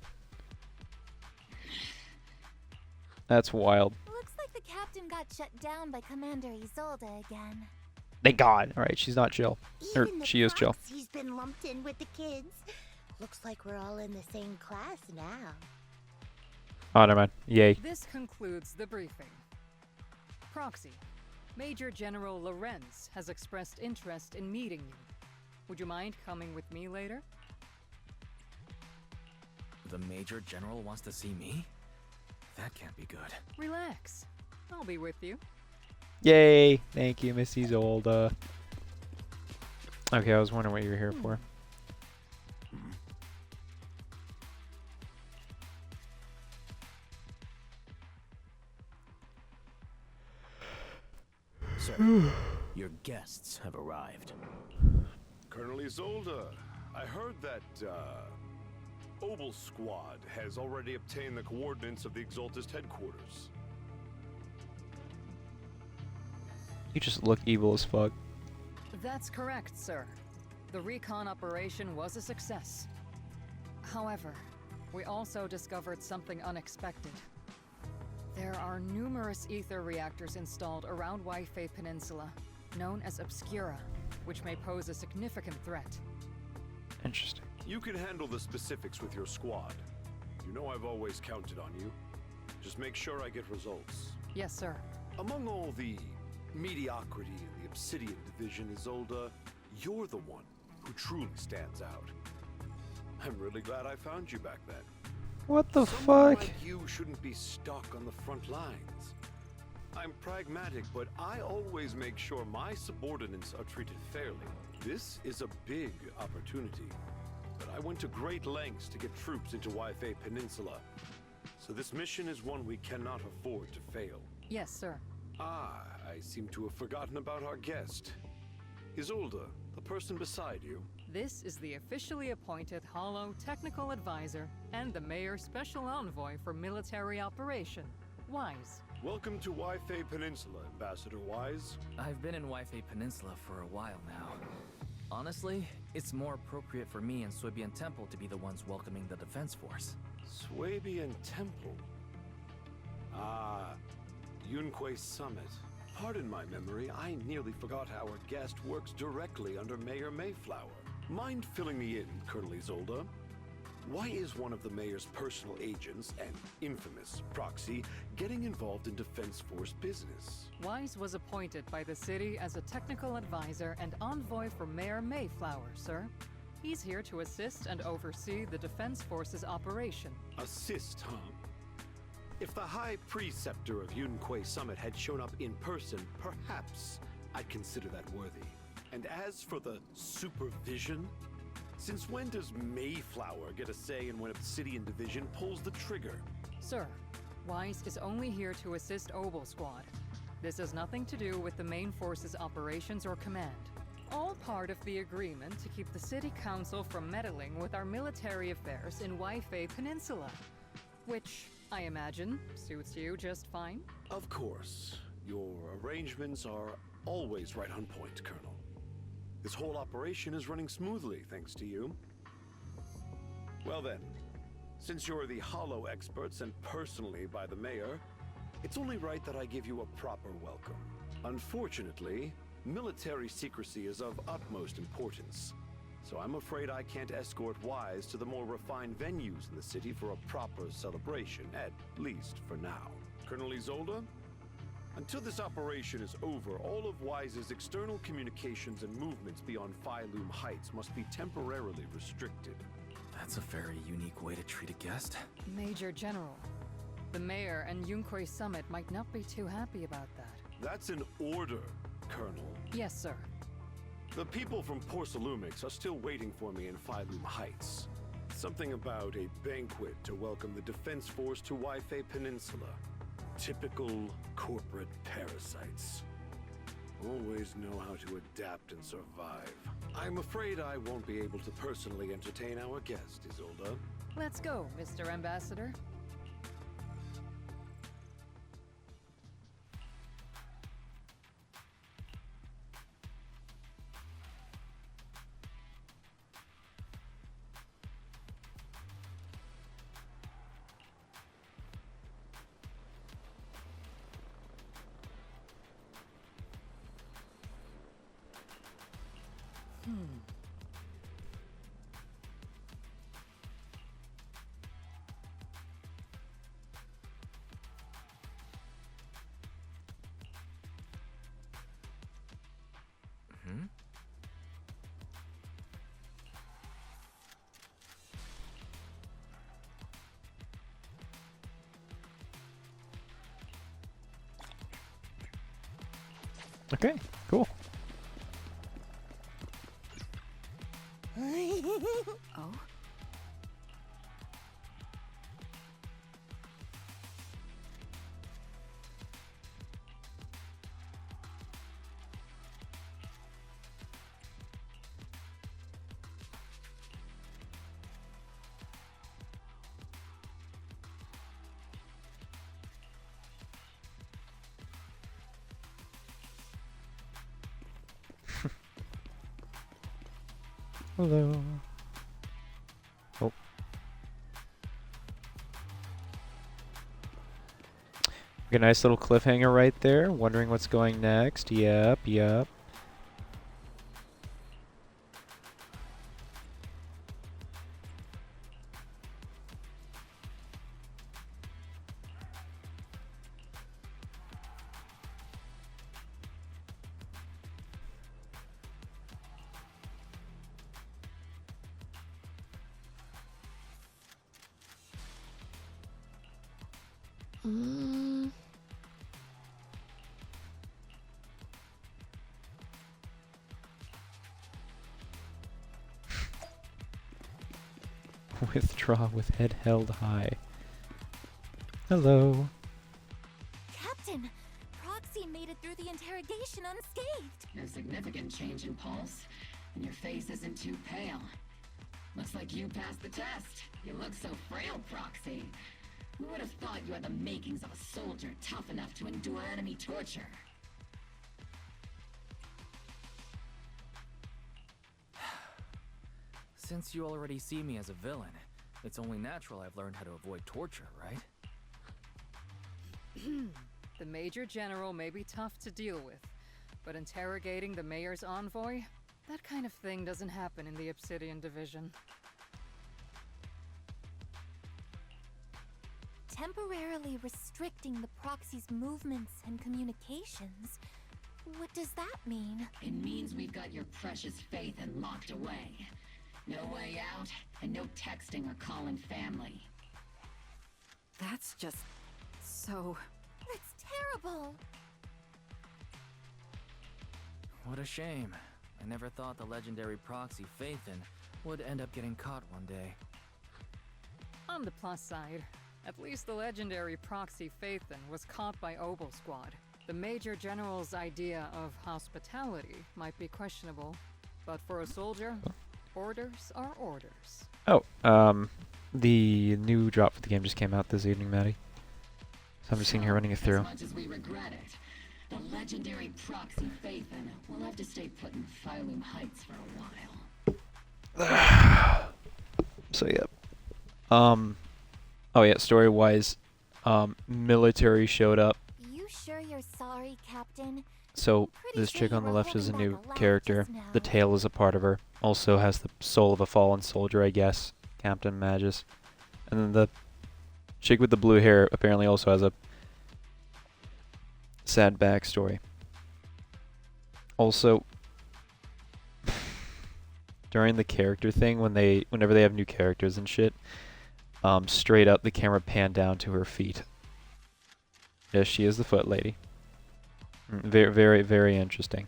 A: That's wild.
D: Looks like the captain got shut down by Commander Isolde again.
A: Thank God. All right, she's not chill. Or she is chill.
P: He's been lumped in with the kids. Looks like we're all in the same class now.
A: Oh, never mind. Yay.
E: This concludes the briefing. Proxy, Major General Lorenz has expressed interest in meeting you. Would you mind coming with me later?
B: The Major General wants to see me? That can't be good.
E: Relax. I'll be with you.
A: Yay. Thank you, Miss Isolde. Okay, I was wondering what you were here for.
B: Sir, your guests have arrived.
C: Colonel Isolde, I heard that, Obol squad has already obtained the coordinates of the Exaltist headquarters.
A: You just look evil as fuck.
E: That's correct, sir. The recon operation was a success. However, we also discovered something unexpected. There are numerous ether reactors installed around Wi-Fi Peninsula, known as Obscura, which may pose a significant threat.
A: Interesting.
C: You can handle the specifics with your squad. You know I've always counted on you. Just make sure I get results.
E: Yes, sir.
C: Among all the mediocrity in the Obsidian Division, Isolde, you're the one who truly stands out. I'm really glad I found you back then.
A: What the
C: Someone
A: fuck?
C: like you shouldn't be stuck on the front lines. I'm pragmatic, but I always make sure my subordinates are treated fairly. This is a big opportunity, but I went to great lengths to get troops into Wi-Fi Peninsula. So this mission is one we cannot afford to fail.
E: Yes, sir.
C: Ah, I seem to have forgotten about our guest. Isolde, the person beside you.
E: This is the officially appointed Hollow Technical Advisor and the Mayor's Special Envoy for Military Operation, Wise.
C: Welcome to Wi-Fi Peninsula, Ambassador Wise.
B: I've been in Wi-Fi Peninsula for a while now. Honestly, it's more appropriate for me and Swabian Temple to be the ones welcoming the Defense Force.
C: Swabian Temple? Ah, Yunque Summit. Pardon my memory, I nearly forgot our guest works directly under Mayor Mayflower. Mind filling me in, Colonel Isolde? Why is one of the mayor's personal agents, an infamous proxy, getting involved in Defense Force business?
E: Wise was appointed by the city as a technical advisor and envoy for Mayor Mayflower, sir. He's here to assist and oversee the Defense Force's operation.
C: Assist, huh? If the High Preceptor of Yunque Summit had shown up in person, perhaps I'd consider that worthy. And as for the supervision, since when does Mayflower get a say in when Obsidian Division pulls the trigger?
E: Sir, Wise is only here to assist Obol Squad. This has nothing to do with the main force's operations or command. All part of the agreement to keep the City Council from meddling with our military affairs in Wi-Fi Peninsula. Which, I imagine, suits you just fine?
C: Of course. Your arrangements are always right on point, Colonel. This whole operation is running smoothly, thanks to you. Well then,
S: Since you're the Hollow expert sent personally by the mayor, it's only right that I give you a proper welcome. Unfortunately, military secrecy is of utmost importance, so I'm afraid I can't escort Wise to the more refined venues in the city for a proper celebration, at least for now. Colonel Isolde? Until this operation is over, all of Wise's external communications and movements beyond Phylum Heights must be temporarily restricted.
B: That's a very unique way to treat a guest.
E: Major General, the mayor and Yunkoi Summit might not be too happy about that.
S: That's an order, Colonel.
E: Yes, sir.
S: The people from Porcelumix are still waiting for me in Phylum Heights. Something about a banquet to welcome the Defense Force to Waifei Peninsula. Typical corporate parasites. Always know how to adapt and survive. I'm afraid I won't be able to personally entertain our guest, Isolde.
E: Let's go, Mr. Ambassador.
A: Okay, cool.
M: Oh?
A: Hello. Oh. A nice little cliffhanger right there. Wondering what's going next. Yep, yep. Withdraw with head held high. Hello.
D: Captain, Proxy made it through the interrogation unscathed.
L: No significant change in pulse, and your face isn't too pale. Looks like you passed the test. You look so frail, Proxy. Who would have thought you had the makings of a soldier tough enough to endure enemy torture?
B: Since you already see me as a villain, it's only natural I've learned how to avoid torture, right?
E: The Major General may be tough to deal with, but interrogating the mayor's envoy? That kind of thing doesn't happen in the Obsidian Division.
D: Temporarily restricting the Proxy's movements and communications. What does that mean?
L: It means we've got your precious faith and locked away. No way out, and no texting or calling family.
M: That's just so...
D: That's terrible!
B: What a shame. I never thought the legendary proxy Phaethon would end up getting caught one day.
E: On the plus side, at least the legendary proxy Phaethon was caught by Obol Squad. The Major General's idea of hospitality might be questionable, but for a soldier, orders are orders.
A: Oh, the new drop for the game just came out this evening, Maddie. So I'm just sitting here running it through.
L: As much as we regret it, the legendary proxy Phaethon will have to stay put in Phylum Heights for a while.
A: So, yep. Oh yeah, story-wise, military showed up.
D: You sure you're sorry, Captain?
A: So
D: Pretty
A: this
D: sure
A: chick
D: you
A: on the
D: were
A: left is a
D: holding
A: new
D: back a laugh
A: character.
D: just now.
A: The tail is a part of her. Also has the soul of a fallen soldier, I guess. Captain Magus. And then the chick with the blue hair apparently also has a sad backstory. Also, during the character thing, whenever they have new characters and shit, straight up the camera panned down to her feet. Yes, she is the foot lady. Very, very, very interesting.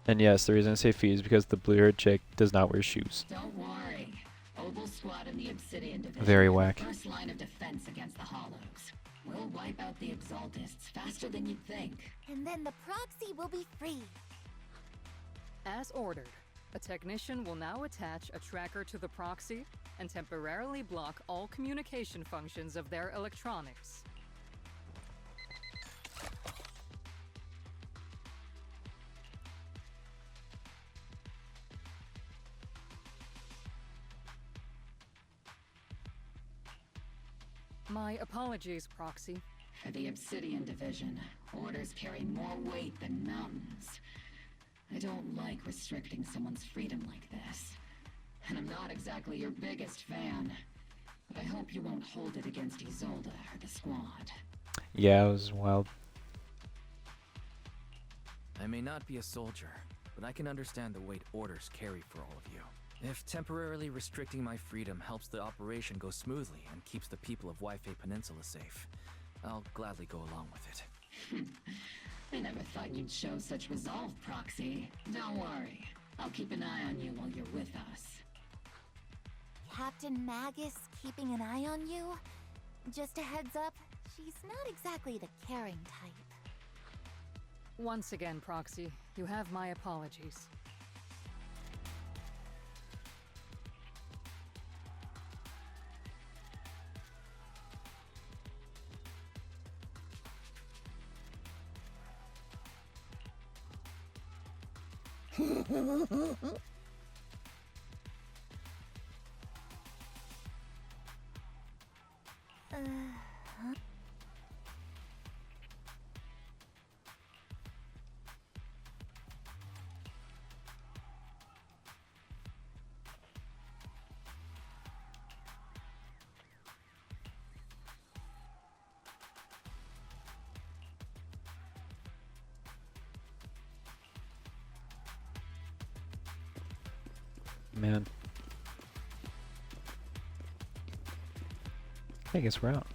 A: And yes, the reason I say feet is because the blue-haired chick does not wear shoes.
L: Don't worry. Obol Squad and the Obsidian Division
A: Very
L: are
A: whack.
L: the first line of defense against the Hollows. We'll wipe out the Exaltists faster than you'd think.
D: And then the proxy will be free.
E: As ordered, a technician will now attach a tracker to the proxy and temporarily block all communication functions of their electronics. My apologies, Proxy.
L: For the Obsidian Division, orders carry more weight than mountains. I don't like restricting someone's freedom like this. And I'm not exactly your biggest fan. But I hope you won't hold it against Isolde or the squad.
A: Yeah, it was wild.
B: I may not be a soldier, but I can understand the weight orders carry for all of you. If temporarily restricting my freedom helps the operation go smoothly and keeps the people of Waifei Peninsula safe, I'll gladly go along with it.
L: I never thought you'd show such resolve, Proxy. Don't worry. I'll keep an eye on you while you're with us.
D: Captain Magus keeping an eye on you? Just a heads up, she's not exactly the caring type.
E: Once again, Proxy, you have my apologies.
A: Man. I guess we're out.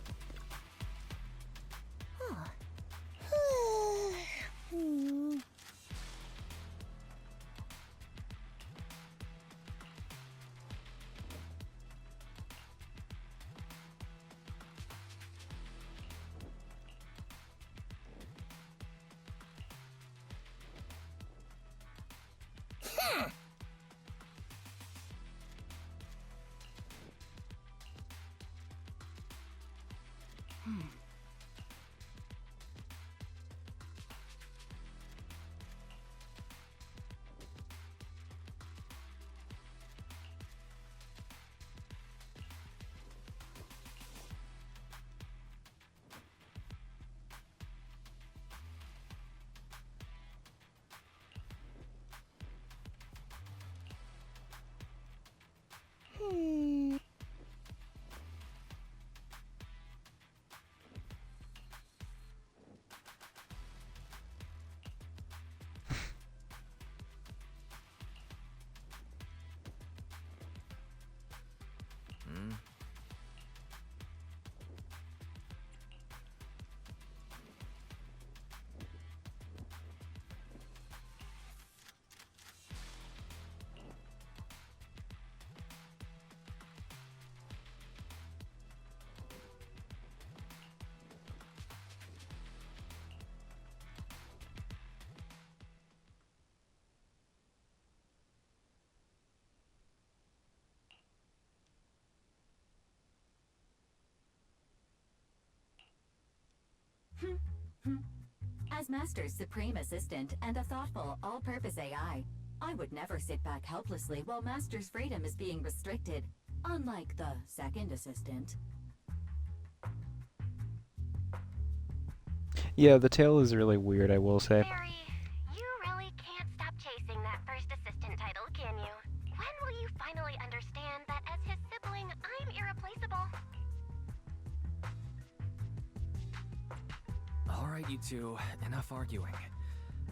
O: As Master's supreme assistant and a thoughtful, all-purpose AI, I would never sit back helplessly while Master's freedom is being restricted, unlike the second assistant.
A: Yeah, the tail is really weird, I will say.
N: Barry, you really can't stop chasing that first assistant title, can you? When will you finally understand that as his sibling, I'm irreplaceable?
B: Alright, you two, enough arguing.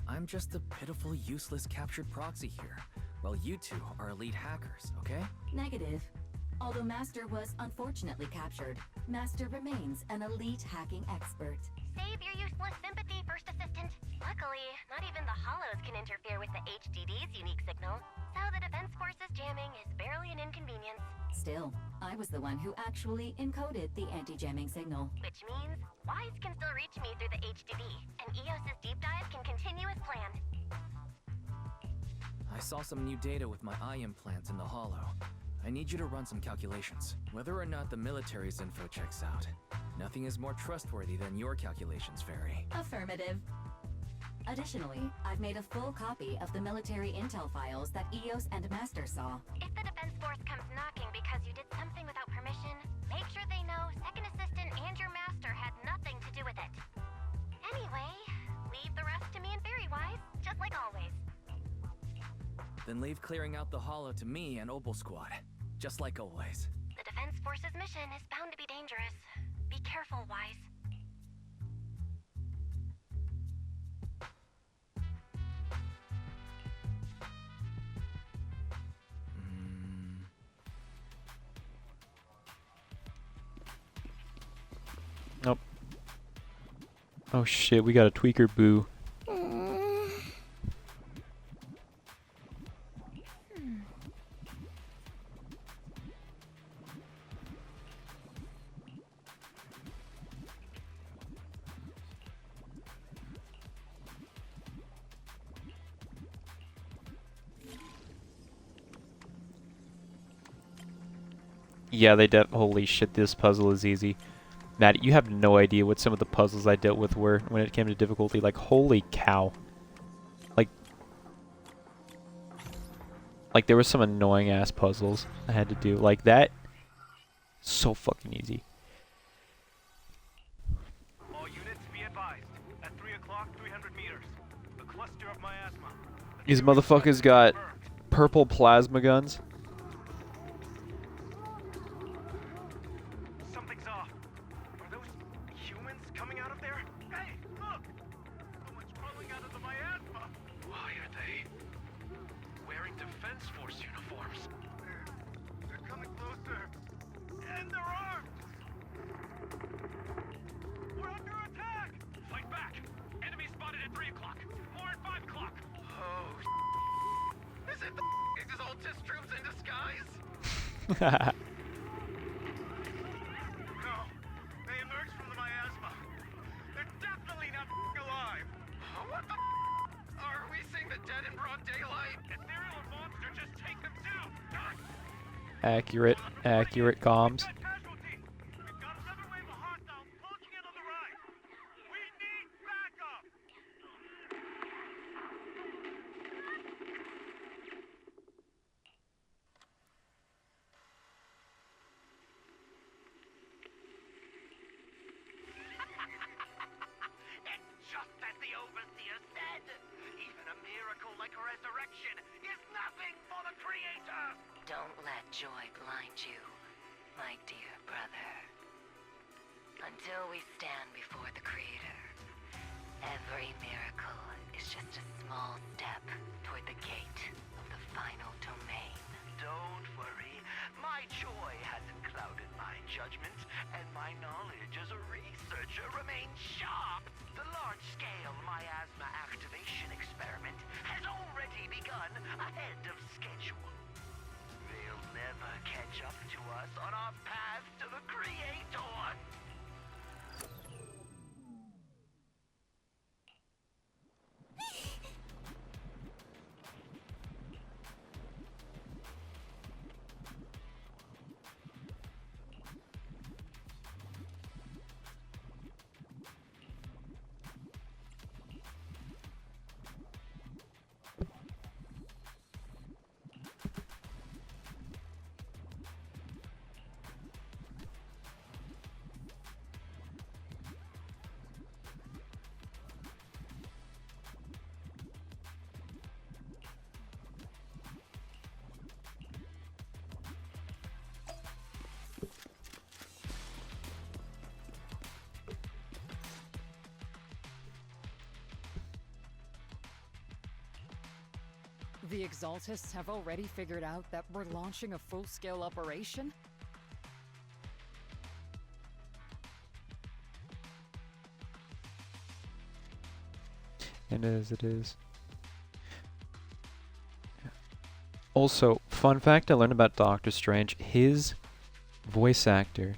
B: I'm just a pitiful, useless captured proxy here, while you two are elite hackers, okay?
O: Negative. Although Master was unfortunately captured, Master remains an elite hacking expert.
N: Save your useless sympathy, First Assistant. Luckily, not even the Hollows can interfere with the HDD's unique signal, so the Defense Force's jamming is barely an inconvenience.
O: Still, I was the one who actually encoded the anti-jamming signal.
N: Which means Wise can still reach me through the HDD, and EOS's deep dive can continue as planned.
B: I saw some new data with my eye implants in the Hollow. I need you to run some calculations. Whether or not the military's info checks out. Nothing is more trustworthy than your calculations, Fairy.
O: Affirmative. Additionally, I've made a full copy of the military intel files that EOS and Master saw.
N: If the Defense Force comes knocking because you did something without permission, make sure they know Second Assistant and your Master had nothing to do with it. Anyway, leave the rest to me and Fairy Wise, just like always.
B: Then leave clearing out the Hollow to me and Obol Squad, just like always.
N: The Defense Force's mission is bound to be dangerous. Be careful, Wise.
A: Nope. Oh shit, we got a tweaker boo. Yeah, holy shit, this puzzle is easy. Maddie, you have no idea what some of the puzzles I dealt with were when it came to difficulty. Like, holy cow. Like there were some annoying ass puzzles I had to do. Like that, so fucking easy.
I: All units be advised. At 3 o'clock, 300 meters. A cluster of miasma.
A: These motherfuckers got purple plasma guns.
I: Something's off. Are those humans coming out of there? Hey, look! Someone's crawling out of the miasma. Why are they wearing Defense Force uniforms? They're coming closer. And they're armed! We're under attack! Fight back! Enemy spotted at 3 o'clock. More at 5 o'clock. Oh, is it the exalted troops in disguise? No, they emerged from the miasma. They're definitely not alive. What the are we seeing the dead in broad daylight? Ethereal and monster, just take them too.
A: Accurate comms.
I: We've got another wave of hostiles closing in on the right. We need backup. And just as the Overseer said, even a miracle like resurrection is nothing for the Creator!
N: Don't let joy blind you, my dear brother. Until we stand before the Creator, every miracle is just a small step toward the gate of the final domain.
C: Don't worry. My joy hasn't clouded my judgment, and my knowledge as a researcher remains sharp. The large-scale miasma activation experiment has already begun ahead of schedule. They'll never catch up to us on our path to the Creator.
E: The Exaltists have already figured out that we're launching a full-scale operation?
A: And as it is. Also, fun fact I learned about Doctor Strange, his voice actor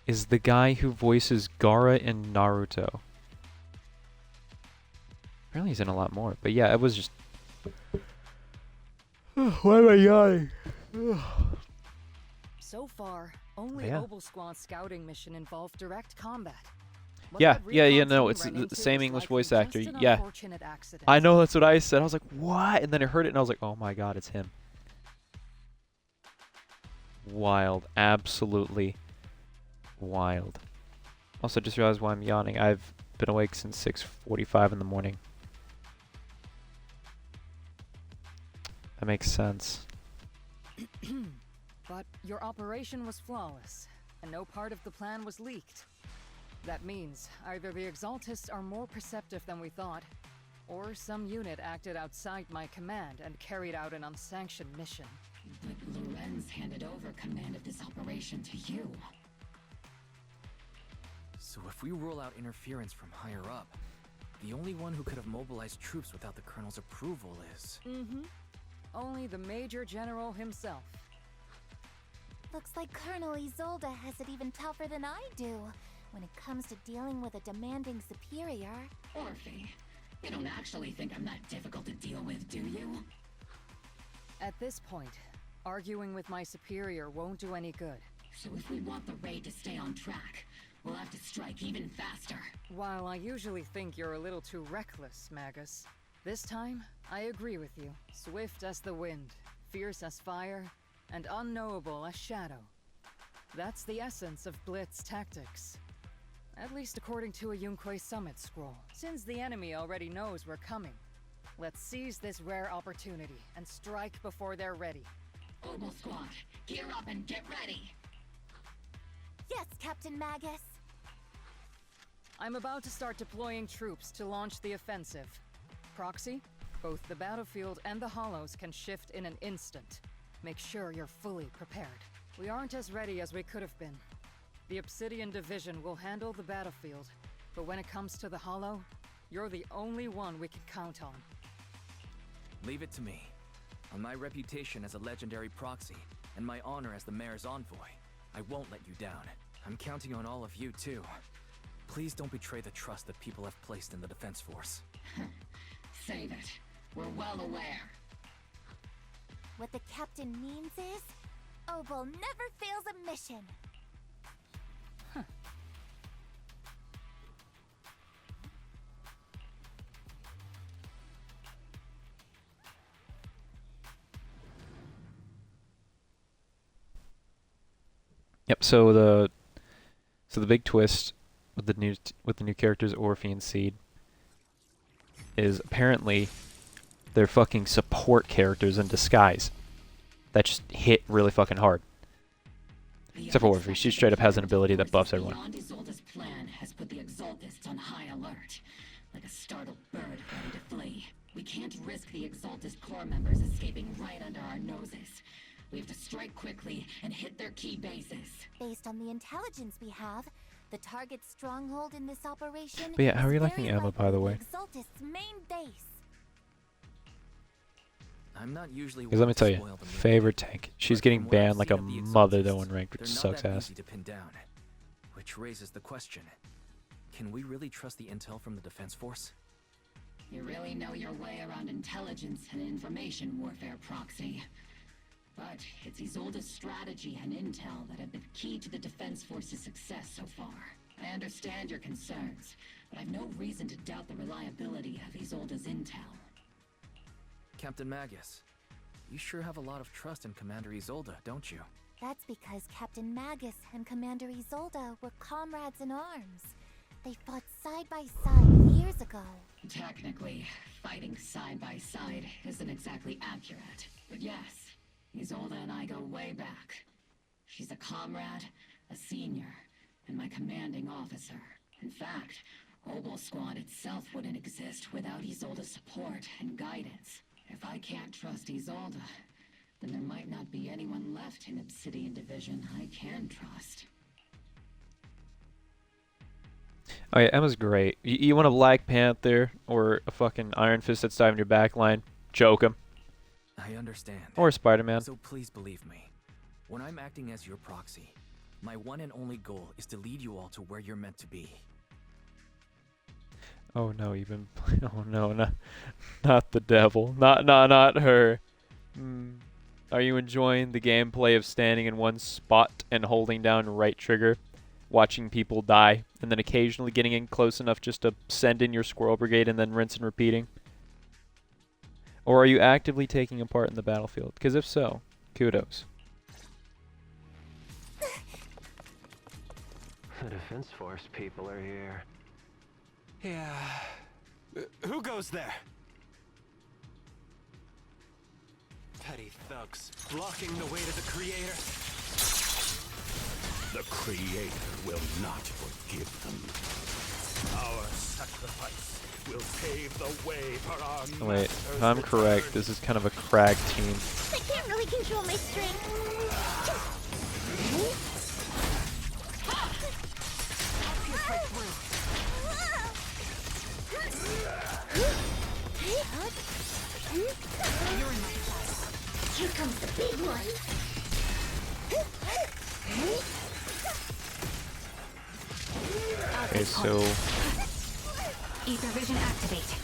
A: is the guy who voices Gaara in Naruto. Apparently he's in a lot more, but yeah, it was just... Why am I yawning?
E: So far, only
A: Yeah.
E: Obol Squad's scouting mission involved direct combat. What
A: Yeah,
E: that
A: yeah,
E: recon
A: no,
E: team
A: it's
E: ran
A: the
E: into
A: same
E: was
A: English
E: likely
A: voice actor.
E: just an
A: Yeah.
E: unfortunate accident.
A: I know, that's what I said. I was like, what? And then I heard it and I was like, oh my god, it's him. Wild. Absolutely wild. Also, just realized why I'm yawning. I've been awake since 6:45 in the morning. That makes sense.
E: But your operation was flawless, and no part of the plan was leaked. That means either the Exaltists are more perceptive than we thought, or some unit acted outside my command and carried out an unsanctioned mission.
L: But Lorenz handed over command of this operation to you.
B: So if we rule out interference from higher up, the only one who could have mobilized troops without the Colonel's approval is...
E: Mm-hmm. Only the Major General himself.
D: Looks like Colonel Isolde has it even tougher than I do when it comes to dealing with a demanding superior.
L: Orphie, you don't actually think I'm that difficult to deal with, do you?
E: At this point, arguing with my superior won't do any good.
L: So if we want the raid to stay on track, we'll have to strike even faster.
E: While I usually think you're a little too reckless, Magus, this time, I agree with you. Swift as the wind, fierce as fire, and unknowable as shadow. That's the essence of Blitz tactics. At least according to a Yunquei Summit scroll. Since the enemy already knows we're coming, let's seize this rare opportunity and strike before they're ready.
L: Obol Squad, gear up and get ready!
D: Yes, Captain Magus!
E: I'm about to start deploying troops to launch the offensive. Proxy, both the battlefield and the hollows can shift in an instant. Make sure you're fully prepared. We aren't as ready as we could have been. The Obsidian Division will handle the battlefield, but when it comes to the hollow, you're the only one we can count on.
B: Leave it to me. On my reputation as a legendary proxy, and my honor as the mayor's envoy, I won't let you down. I'm counting on all of you, too. Please don't betray the trust that people have placed in the Defense Force.
L: Save it. We're well aware.
D: What the captain means is, Obol never fails a mission.
A: Yep. So the big twist with the new characters Orphie and Seed is apparently they're fucking support characters in disguise. That just hit really fucking hard. Except for Orphie, she straight up has an ability that buffs everyone.
L: Beyond Isolde's plan has put the Exaltists on high alert, like a startled bird ready to flee. We can't risk the Exaltist core members escaping right under our noses. We have to strike quickly and hit their key bases.
D: Based on the intelligence we have, the target stronghold in this operation
A: But yeah, how are you
D: is
A: liking
D: very
A: Emma, by the way?
D: likely Exaltist's main base.
B: I'm not usually
A: Because let me
B: one to
A: tell you,
B: spoil the mood,
A: favorite tank. She's
B: but
A: getting
B: from what I've
A: banned like
B: seen
A: a
B: of the
A: mother though
B: Exaltists,
A: in ranked, which
B: they're
A: sucks
B: not that
A: ass.
B: easy to pin down. Which raises the question, can we really trust the intel from the Defense Force?
L: You really know your way around intelligence and information warfare, Proxy. But it's Isolde's strategy and intel that have been key to the Defense Force's success so far. I understand your concerns, but I've no reason to doubt the reliability of Isolde's intel.
B: Captain Magus, you sure have a lot of trust in Commander Isolde, don't you?
D: That's because Captain Magus and Commander Isolde were comrades in arms. They fought side by side years ago.
L: Technically, fighting side by side isn't exactly accurate. But yes, Isolde and I go way back. She's a comrade, a senior, and my commanding officer. In fact, Obol Squad itself wouldn't exist without Isolde's support and guidance. If I can't trust Isolde, then there might not be anyone left in Obsidian Division I can trust.
A: Oh yeah, Emma's great. You want a Black Panther or a fucking Iron Fist that's diving your back line? Choke him.
B: I understand.
A: Or Spider-Man.
B: So please believe me. When I'm acting as your proxy, my one and only goal is to lead you all to where you're meant to be.
A: Oh no, you've been. Oh no, not the devil. Not her. Are you enjoying the gameplay of standing in one spot and holding down right trigger, watching people die, and then occasionally getting in close enough just to send in your squirrel brigade and then rinse and repeating? Or are you actively taking a part in the battlefield? Because if so, kudos.
T: The Defense Force people are here.
I: Yeah. Who goes there? Petty thugs, blocking the way to the Creator.
U: The Creator will not forgive them. Our sacrifice will pave the way for our
A: Wait, if I'm correct, this is kind of a crag team.
P: I can't really control my strength. Here comes the big one.
A: Okay, so
O: Ether vision activate.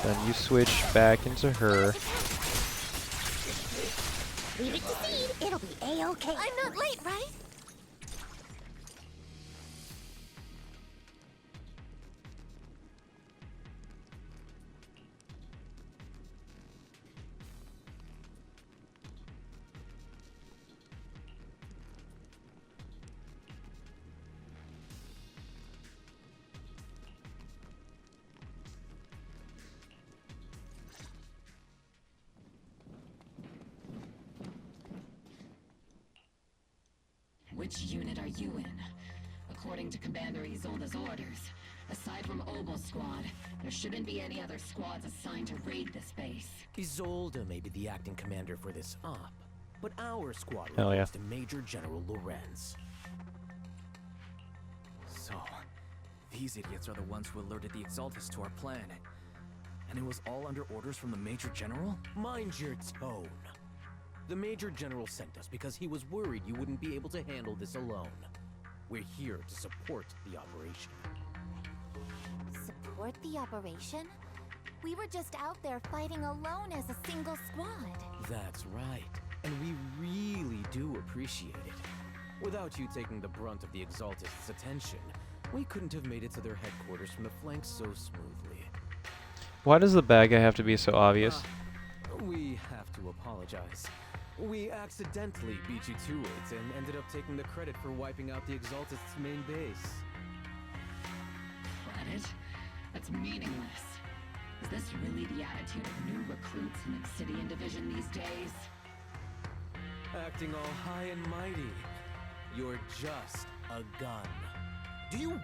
A: then you switch back into her.
P: Leave it to Seed. It'll be A-okay.
D: I'm not late, right?
L: Which unit are you in? According to Commander Isolde's orders, aside from Obol squad, there shouldn't be any other squads assigned to raid this base.
V: Isolde may be the acting commander for this op, but our squad
A: Hell yeah.
V: reports to Major General Lorenz.
B: So, these idiots are the ones who alerted the Exaltus to our plan. And it was all under orders from the Major General?
V: Mind your tone. The Major General sent us because he was worried you wouldn't be able to handle this alone. We're here to support the operation.
D: Support the operation? We were just out there fighting alone as a single squad.
V: That's right. And we really do appreciate it. Without you taking the brunt of the Exaltist's attention, we couldn't have made it to their headquarters from the flanks so smoothly.
A: Why does the bad guy have to be so obvious?
V: We have to apologize. We accidentally beat you to it and ended up taking the credit for wiping out the Exaltist's main base.
L: Credit? That's meaningless. Is this really the attitude of new recruits in Obsidian Division these days?
V: Acting all high and mighty. You're just a gun. Do you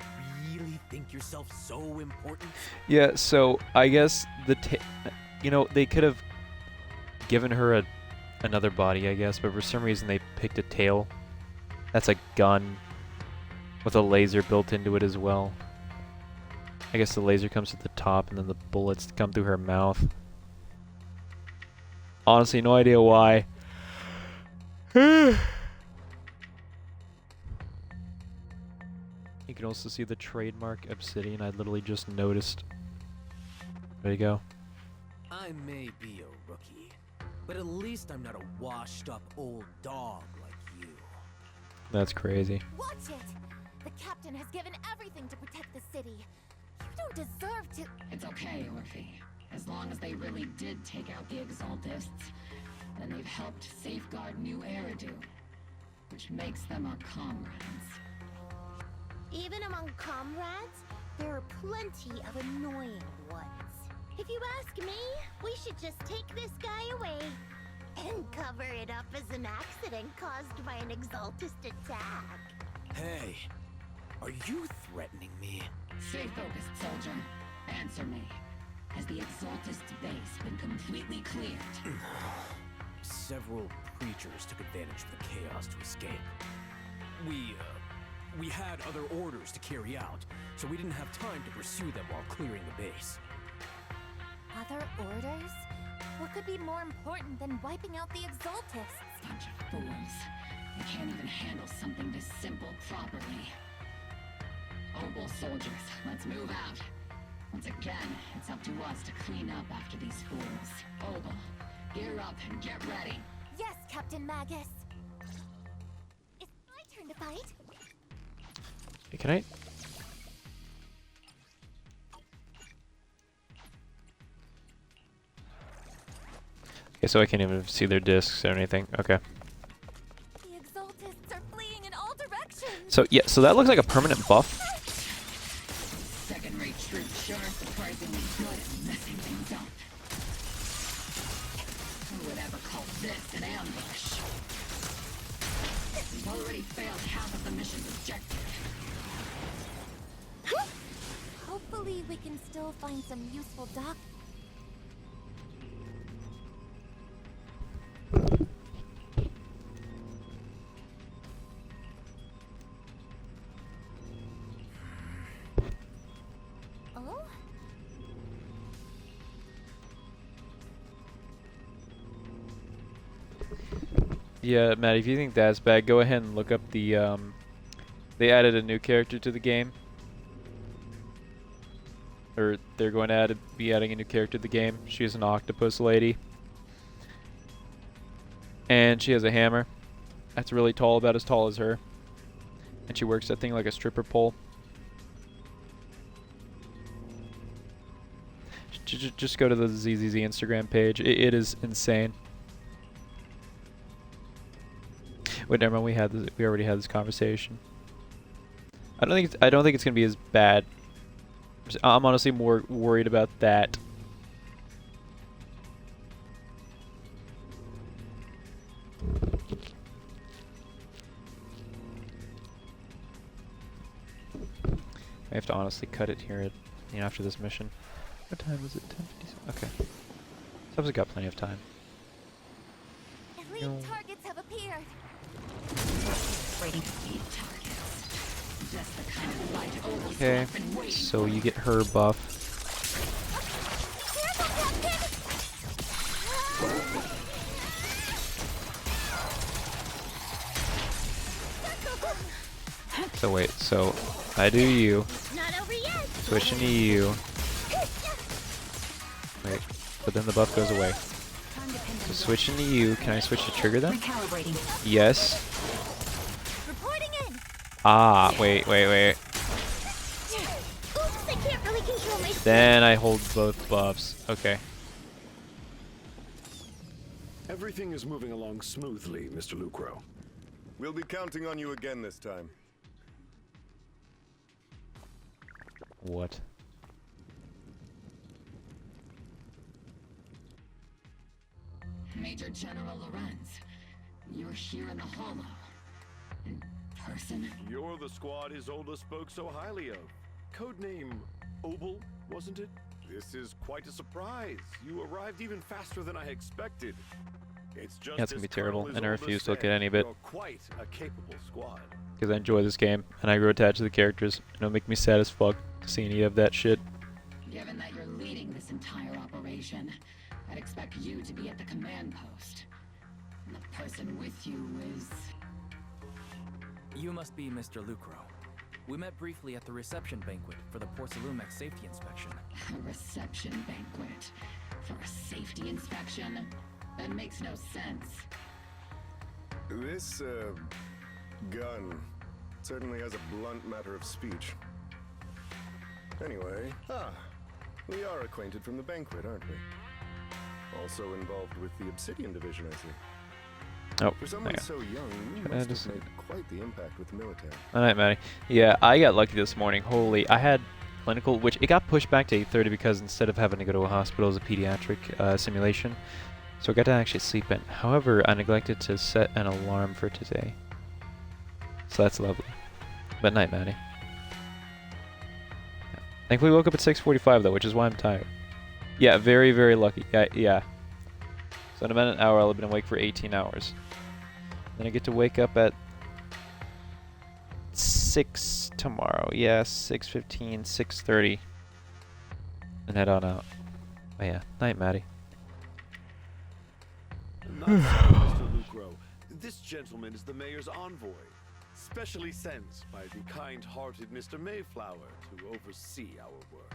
V: really think yourself so important?
A: Yeah, so I guess you know, they could have given her another body, I guess, but for some reason they picked a tail. That's a gun with a laser built into it as well. I guess the laser comes at the top and then the bullets come through her mouth. Honestly, no idea why. You can also see the trademark Obsidian. I literally just noticed. There you go.
V: I may be a rookie, but at least I'm not a washed-up old dog like you.
A: That's crazy.
D: Watch it! The captain has given everything to protect the city. You don't deserve to...
L: It's okay, Orphie. As long as they really did take out the Exaltists, then they've helped safeguard New Eridu, which makes them our comrades.
P: Even among comrades, there are plenty of annoying ones. If you ask me, we should just take this guy away and cover it up as an accident caused by an Exaltist attack.
V: Hey, are you threatening me?
L: Stay focused, soldier. Answer me. Has the Exaltist's base been completely cleared?
V: Several creatures took advantage of the chaos to escape. We had other orders to carry out, so we didn't have time to pursue them while clearing the base.
D: Other orders? What could be more important than wiping out the Exaltists?
L: Bunch of fools. They can't even handle something this simple properly. Obol soldiers, let's move out. Once again, it's up to us to clean up after these fools. Obol, gear up and get ready.
D: Yes, Captain Magus. It's my turn to fight.
A: Hey, can I? Okay, so I can't even see their discs or anything. Okay.
D: The Exaltists are fleeing in all directions.
A: So yeah, so that looks like a permanent buff.
L: Second-rate troops sure are surprisingly good at messing things up. Who would ever call this an ambush? We've already failed half of the mission's objective.
D: Hopefully we can still find some useful doc. Oh?
A: Yeah, Matt, if you think that's bad, go ahead and look up the, they added a new character to the game. Or they're going to be adding a new character to the game. She's an octopus lady. And she has a hammer. That's really tall, about as tall as her. And she works that thing like a stripper pole. Just go to the ZZZ Instagram page. It is insane. Wait, never mind. We already had this conversation. I don't think it's gonna be as bad. I'm honestly more worried about that. I have to honestly cut it here after this mission. What time is it? 10:57. Okay. So I've got plenty of time.
D: Elite targets have appeared.
A: Okay, so you get her buff. So wait, so I do you. Switching to you. Wait, but then the buff goes away. So switching to you, can I switch to trigger then? Yes. Ah, wait. Then I hold both buffs. Okay.
S: Everything is moving along smoothly, Mr. Lucro.
G: We'll be counting on you again this time.
A: What?
L: Major General Lorenz, you're here in the Hollow. In person?
S: You're the squad his oldest spoke so highly of. Codename Obol, wasn't it? This is quite a surprise. You arrived even faster than I expected. It's just
A: That's gonna be terrible, and I refuse to look at
S: said,
A: any of it.
S: you're quite a capable squad.
A: Because I enjoy this game, and I grew attached to the characters, and it'll make me sad as fuck to see any of that shit.
L: Given that you're leading this entire operation, I'd expect you to be at the command post. And the person with you is...
B: You must be Mr. Lucro. We met briefly at the reception banquet for the Porcelumex safety inspection.
L: A reception banquet? For a safety inspection? That makes no sense.
G: This, gun certainly has a blunt matter of speech. Anyway, we are acquainted from the banquet, aren't we? Also involved with the Obsidian Division, I see.
A: Oh,
G: For someone so young, you
A: I
G: must
A: just-
G: have made quite the impact with the military.
A: Alright, Maddie. Yeah, I got lucky this morning. Holy, I had clinical, which it got pushed back to 8:30 because instead of having to go to a hospital, it was a pediatric simulation. So I got to actually sleep in. However, I neglected to set an alarm for today. So that's lovely. But night, Maddie. Thankfully, we woke up at 6:45 though, which is why I'm tired. Yeah, very, very lucky. Yeah. So in about an hour, I'll have been awake for 18 hours. Then I get to wake up at 6 tomorrow. Yeah, 6:15, 6:30. And head on out. Oh yeah, night, Maddie.
S: Not so, Mr. Lucro. This gentleman is the mayor's envoy, specially sent by the kind-hearted Mr. Mayflower to oversee our work.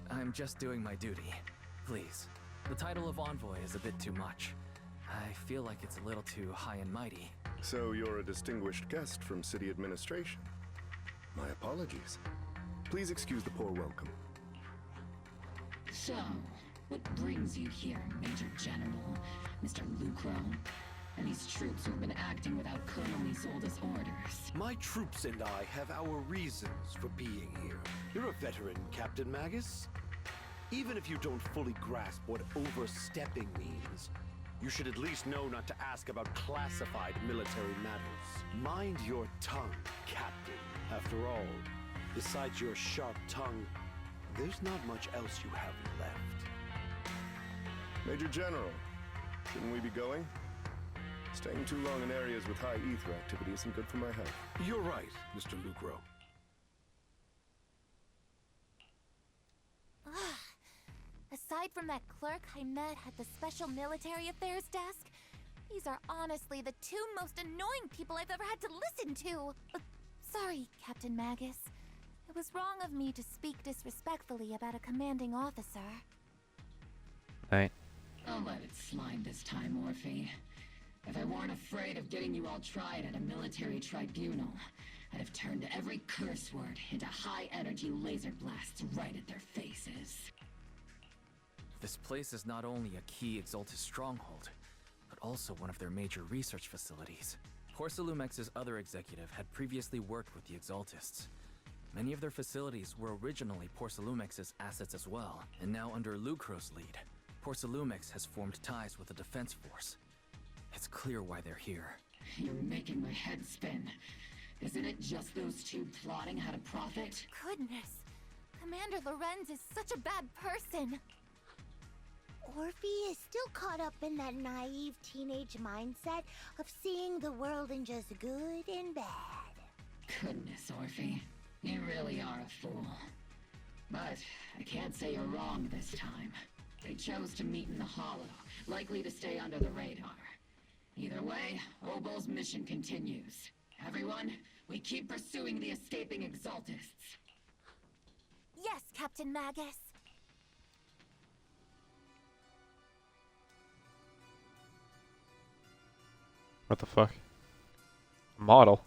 B: I'm just doing my duty. Please. The title of envoy is a bit too much. I feel like it's a little too high and mighty.
G: So you're a distinguished guest from city administration. My apologies. Please excuse the poor welcome.
L: So, what brings you here, Major General, Mr. Lucro? And these troops who've been acting without Colonel Isolde's orders?
S: My troops and I have our reasons for being here. You're a veteran, Captain Magus. Even if you don't fully grasp what overstepping means, you should at least know not to ask about classified military matters. Mind your tongue, Captain. After all, besides your sharp tongue, there's not much else you have left.
G: Major General, shouldn't we be going? Staying too long in areas with high ether activity isn't good for my health.
S: You're right, Mr. Lucro.
D: Aside from that clerk I met at the Special Military Affairs desk, these are honestly the two most annoying people I've ever had to listen to. Sorry, Captain Magus. It was wrong of me to speak disrespectfully about a commanding officer.
A: Right.
L: I'll let it slide this time, Orphie. If I weren't afraid of getting you all tried at a military tribunal, I'd have turned every curse word into high-energy laser blasts right at their faces.
B: This place is not only a key Exaltus stronghold, but also one of their major research facilities. Porcelumex's other executive had previously worked with the Exaltists. Many of their facilities were originally Porcelumex's assets as well, and now under Lucro's lead, Porcelumex has formed ties with the defense force. It's clear why they're here.
L: You're making my head spin. Isn't it just those two plotting how to profit?
D: Goodness, Commander Lorenz is such a bad person.
P: Orphie is still caught up in that naive teenage mindset of seeing the world in just good and bad.
L: Goodness, Orphie. You really are a fool. But I can't say you're wrong this time. They chose to meet in the Hollow, likely to stay under the radar. Either way, Obol's mission continues. Everyone, we keep pursuing the escaping Exaltists.
D: Yes, Captain Magus.
A: What the fuck? Model?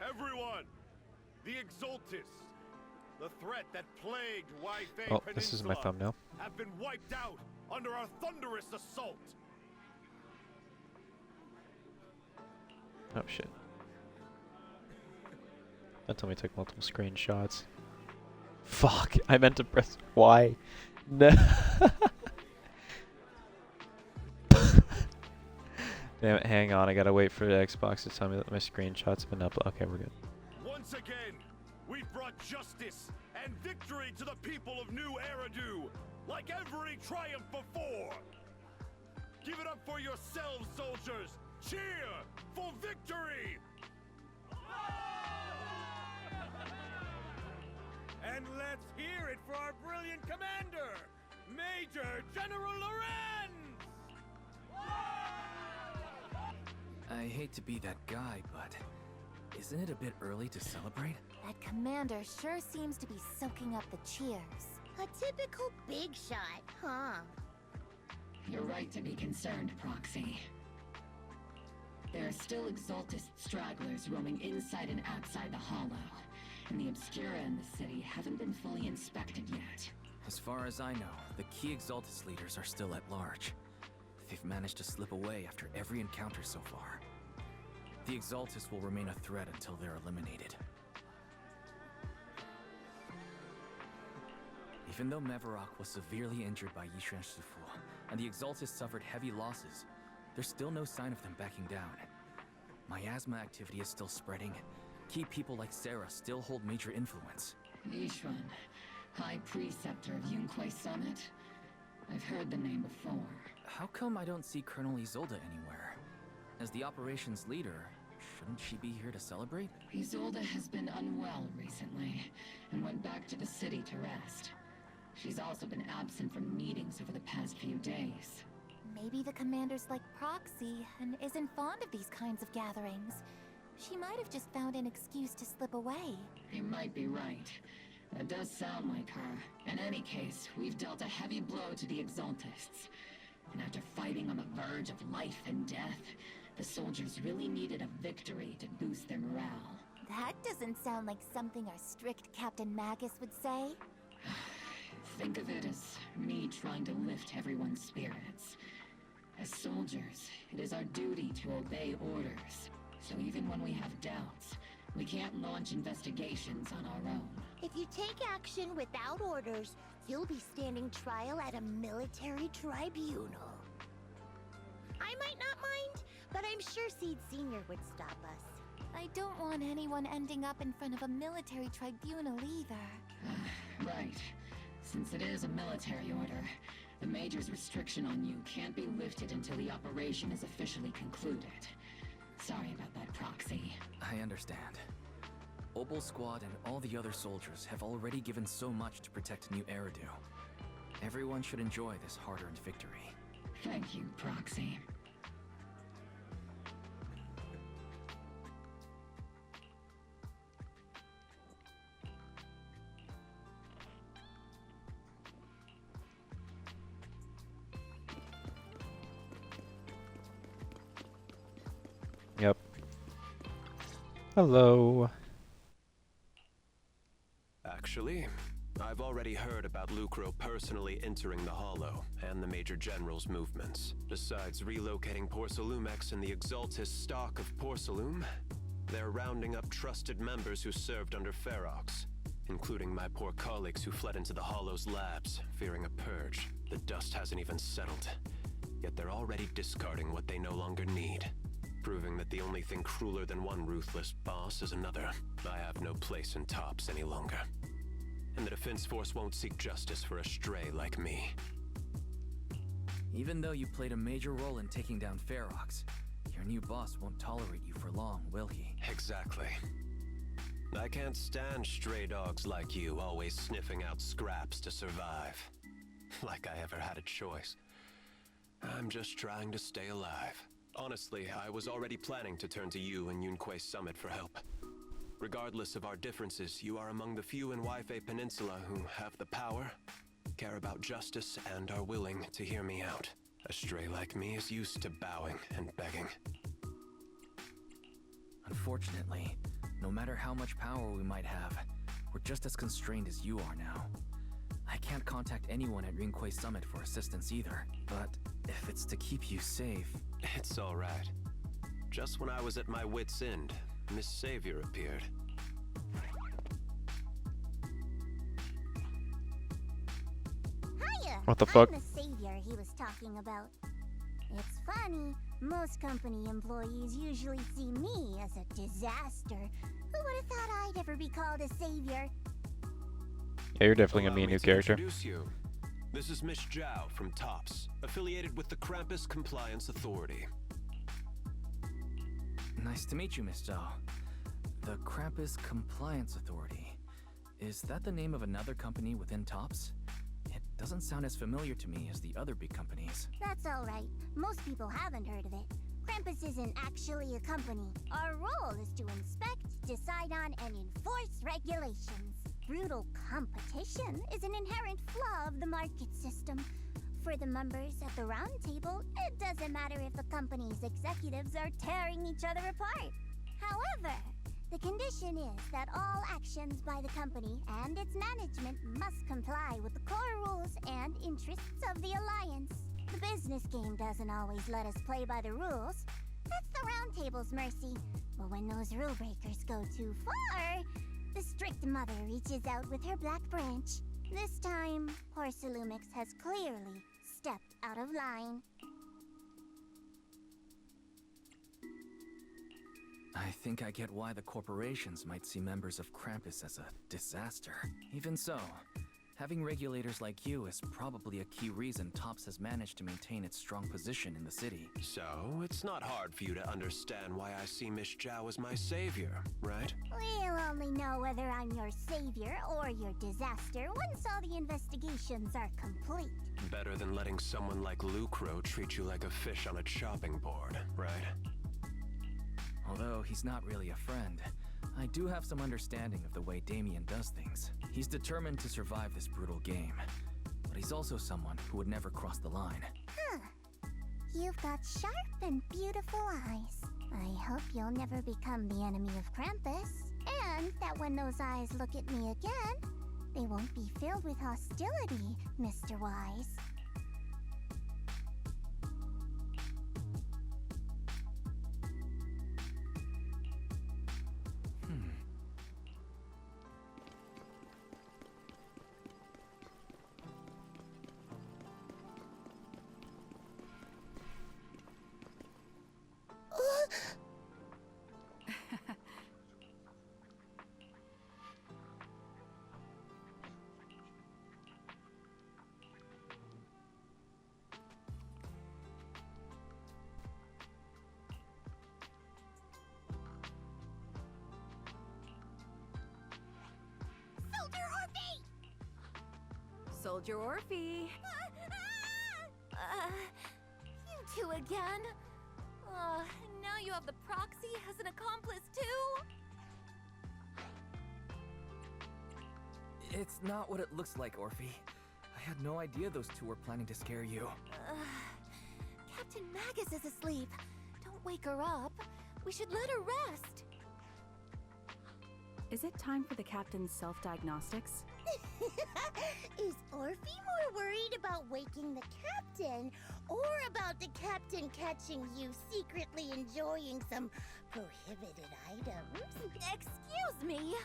I: Everyone! The Exaltis, the threat that plagued Wi-Fi
A: Oh,
I: Peninsula,
A: this is my thumbnail.
I: have been wiped out under our thunderous assault.
A: Oh shit. That told me took multiple screenshots. Fuck, I meant to press Y. No. Damn it, hang on, I gotta wait for the Xbox to tell me that my screenshots have been uploaded. Okay, we're good.
I: Once again, we've brought justice and victory to the people of New Eridu, like every triumph before. Give it up for yourselves, soldiers. Cheer for victory! And let's hear it for our brilliant commander, Major General Lorenz!
B: I hate to be that guy, but isn't it a bit early to celebrate?
D: That commander sure seems to be soaking up the cheers.
P: A typical big shot, huh?
L: You're right to be concerned, Proxy. There are still Exaltist stragglers roaming inside and outside the Hollow, and the Obscura in the city haven't been fully inspected yet.
B: As far as I know, the key Exaltus leaders are still at large. They've managed to slip away after every encounter so far. The Exaltus will remain a threat until they're eliminated. Even though Mevarok was severely injured by Yishan Shifu, and the Exaltus suffered heavy losses, there's still no sign of them backing down. Miasma activity is still spreading. Key people like Sarah still hold major influence.
L: Yishuan, High Preceptor of Yunquai Summit? I've heard the name before.
B: How come I don't see Colonel Isolde anywhere? As the operations leader, shouldn't she be here to celebrate?
L: Isolde has been unwell recently, and went back to the city to rest. She's also been absent from meetings over the past few days.
D: Maybe the commander's like Proxy and isn't fond of these kinds of gatherings. She might have just found an excuse to slip away.
L: You might be right. That does sound like her. In any case, we've dealt a heavy blow to the Exaltists. And after fighting on the verge of life and death, the soldiers really needed a victory to boost their morale.
D: That doesn't sound like something our strict Captain Magus would say.
L: Think of it as me trying to lift everyone's spirits. As soldiers, it is our duty to obey orders. So even when we have doubts, we can't launch investigations on our own.
P: If you take action without orders, you'll be standing trial at a military tribunal. I might not mind, but I'm sure Seed Sr. would stop us.
D: I don't want anyone ending up in front of a military tribunal either.
L: Right. Since it is a military order, the Major's restriction on you can't be lifted until the operation is officially concluded. Sorry about that, Proxy.
B: I understand. Obol Squad and all the other soldiers have already given so much to protect New Eridu. Everyone should enjoy this hard-earned victory.
L: Thank you, Proxy.
A: Yep. Hello.
U: Actually, I've already heard about Lucro personally entering the Hollow and the Major General's movements. Besides relocating Porcelumex and the Exaltis stock of Porcelum, they're rounding up trusted members who served under Ferox, including my poor colleagues who fled into the Hollow's labs, fearing a purge. The dust hasn't even settled, yet they're already discarding what they no longer need. Proving that the only thing crueler than one ruthless boss is another. I have no place in Tops any longer. And the Defense Force won't seek justice for a stray like me.
B: Even though you played a major role in taking down Ferox, your new boss won't tolerate you for long, will he?
U: Exactly. I can't stand stray dogs like you always sniffing out scraps to survive. Like I ever had a choice. I'm just trying to stay alive. Honestly, I was already planning to turn to you and Yunquai Summit for help. Regardless of our differences, you are among the few in Wi-Fi Peninsula who have the power, care about justice, and are willing to hear me out. A stray like me is used to bowing and begging.
B: Unfortunately, No matter how much power we might have, we're just as constrained as you are now. I can't contact anyone at Rinquay Summit for assistance either, but if it's to keep you safe...
U: It's alright. Just when I was at my wit's end, Miss Savior appeared.
P: Hiya!
A: What the fuck?
P: I'm the savior he was talking about. It's funny, most company employees usually see me as a disaster. Who would have thought I'd ever be called a savior?
A: Yeah, you're definitely gonna be a
U: Allow me
A: new
U: to
A: character.
U: Introduce you. This is Miss Zhao from TOPS, affiliated with the Krampus Compliance Authority.
B: Nice to meet you, Miss Zhao. The Krampus Compliance Authority. Is that the name of another company within TOPS? It doesn't sound as familiar to me as the other big companies.
P: That's alright. Most people haven't heard of it. Krampus isn't actually a company. Our role is to inspect, decide on, and enforce regulations. Brutal competition is an inherent flaw of the market system. For the members at the round table, it doesn't matter if the company's executives are tearing each other apart. However, the condition is that all actions by the company and its management must comply with the core rules and interests of the Alliance. The business game doesn't always let us play by the rules. That's the round table's mercy. But when those rule breakers go too far, the strict mother reaches out with her black branch. This time, Porcelumix has clearly stepped out of line.
B: I think I get why the corporations might see members of Krampus as a disaster. Even so, having regulators like you is probably a key reason TOPS has managed to maintain its strong position in the city.
U: So, it's not hard for you to understand why I see Miss Zhao as my savior, right?
P: We'll only know whether I'm your savior or your disaster once all the investigations are complete.
U: Better than letting someone like Lucro treat you like a fish on a chopping board, right?
B: Although he's not really a friend, I do have some understanding of the way Damien does things. He's determined to survive this brutal game, but he's also someone who would never cross the line.
P: Huh. You've got sharp and beautiful eyes. I hope you'll never become the enemy of Krampus, and that when those eyes look at me again, they won't be filled with hostility, Mr. Wise.
M: Soldier Orphie!
D: You two again? Now you have the proxy as an accomplice too?
B: It's not what it looks like, Orphie. I had no idea those two were planning to scare you.
D: Captain Magus is asleep. Don't wake her up. We should let her rest.
M: Is it time for the captain's self-diagnostics?
P: Is Orphie more worried about waking the captain, or about the captain catching you secretly enjoying some prohibited items?
D: Excuse me!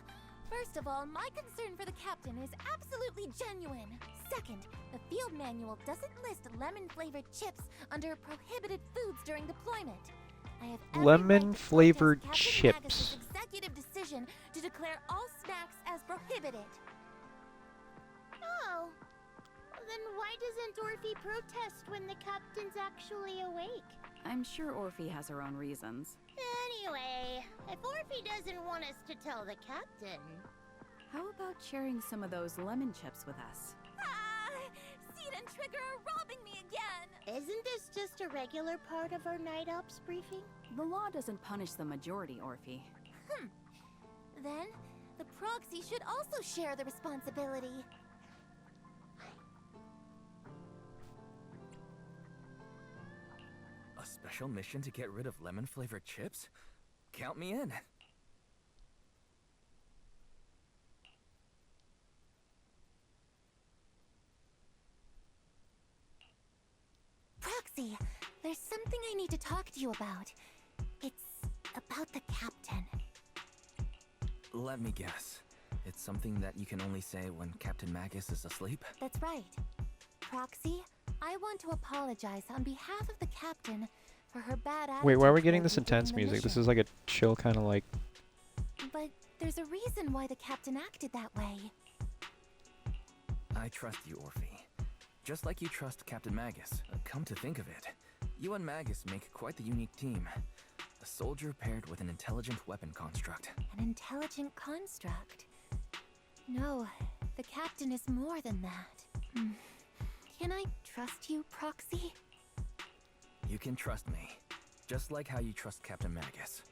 D: First of all, my concern for the captain is absolutely genuine. Second, the field manual doesn't list lemon-flavored chips under prohibited foods during deployment. I have every right to
A: Lemon-flavored
D: protest
A: chips.
D: Captain Magus's executive decision to declare all snacks as prohibited.
P: Oh, then why doesn't Orphie protest when the captain's actually awake?
M: I'm sure Orphie has her own reasons.
P: Anyway, if Orphie doesn't want us to tell the captain...
M: How about sharing some of those lemon chips with us?
D: Seed and Trigger are robbing me again!
P: Isn't this just a regular part of our night ops briefing?
M: The law doesn't punish the majority, Orphie.
D: Then, the proxy should also share the responsibility.
B: A special mission to get rid of lemon-flavored chips? Count me in.
D: Proxy, there's something I need to talk to you about. It's about the captain.
B: Let me guess. It's something that you can only say when Captain Magus is asleep?
D: That's right. Proxy, I want to apologize on behalf of the captain for her bad attitude.
A: Wait, why are we getting
D: toward
A: this
D: you during
A: intense
D: the
A: music? This
D: mission.
A: is like a chill kind of like...
D: But there's a reason why the captain acted that way.
B: I trust you, Orphie. Just like you trust Captain Magus. Come to think of it, you and Magus make quite the unique team. A soldier paired with an intelligent weapon construct.
D: An intelligent construct? No, the captain is more than that. Can I trust you, Proxy?
B: You can trust me, just like how you trust Captain Magus.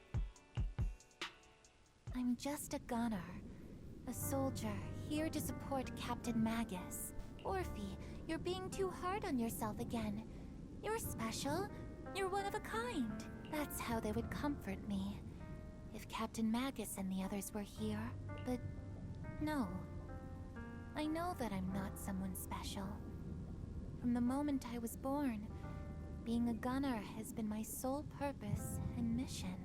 D: I'm just a gunner. A soldier, here to support Captain Magus. Orphie, you're being too hard on yourself again. You're special. You're one of a kind. That's how they would comfort me. If Captain Magus and the others were here. But no. I know that I'm not someone special. From the moment I was born, being a gunner has been my sole purpose and mission.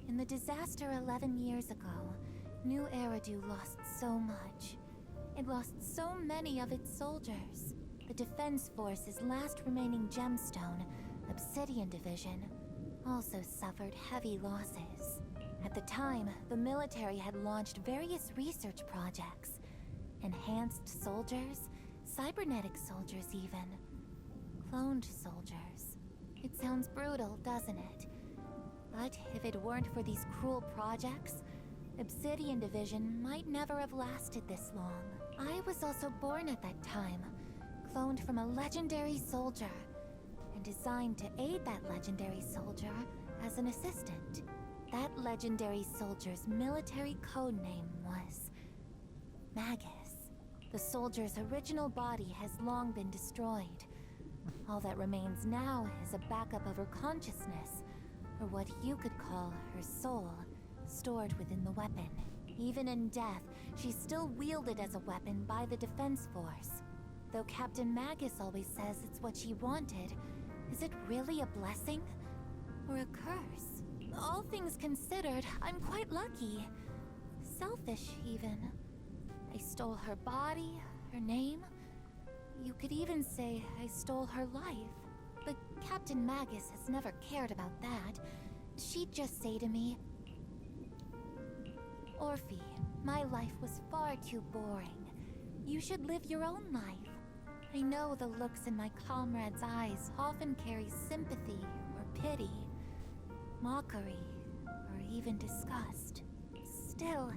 D: In the disaster 11 years ago, New Eridu lost so much. It lost so many of its soldiers. The Defense Force's last remaining gemstone, Obsidian Division, also suffered heavy losses. At the time, the military had launched various research projects. Enhanced soldiers, cybernetic soldiers even. Cloned soldiers. It sounds brutal, doesn't it? But if it weren't for these cruel projects, Obsidian Division might never have lasted this long. I was also born at that time, cloned from a legendary soldier, and designed to aid that legendary soldier as an assistant. That legendary soldier's military code name was Magus. The soldier's original body has long been destroyed. All that remains now is a backup of her consciousness, or what you could call her soul, stored within the weapon. Even in death, she's still wielded as a weapon by the Defense Force. Though Captain Magus always says it's what she wanted, is it really a blessing? Or a curse? All things considered, I'm quite lucky. Selfish, even. I stole her body, her name. You could even say I stole her life. But Captain Magus has never cared about that. She'd just say to me, Orphie, my life was far too boring. You should live your own life. I know the looks in my comrades' eyes often carry sympathy or pity, mockery, or even disgust. Still,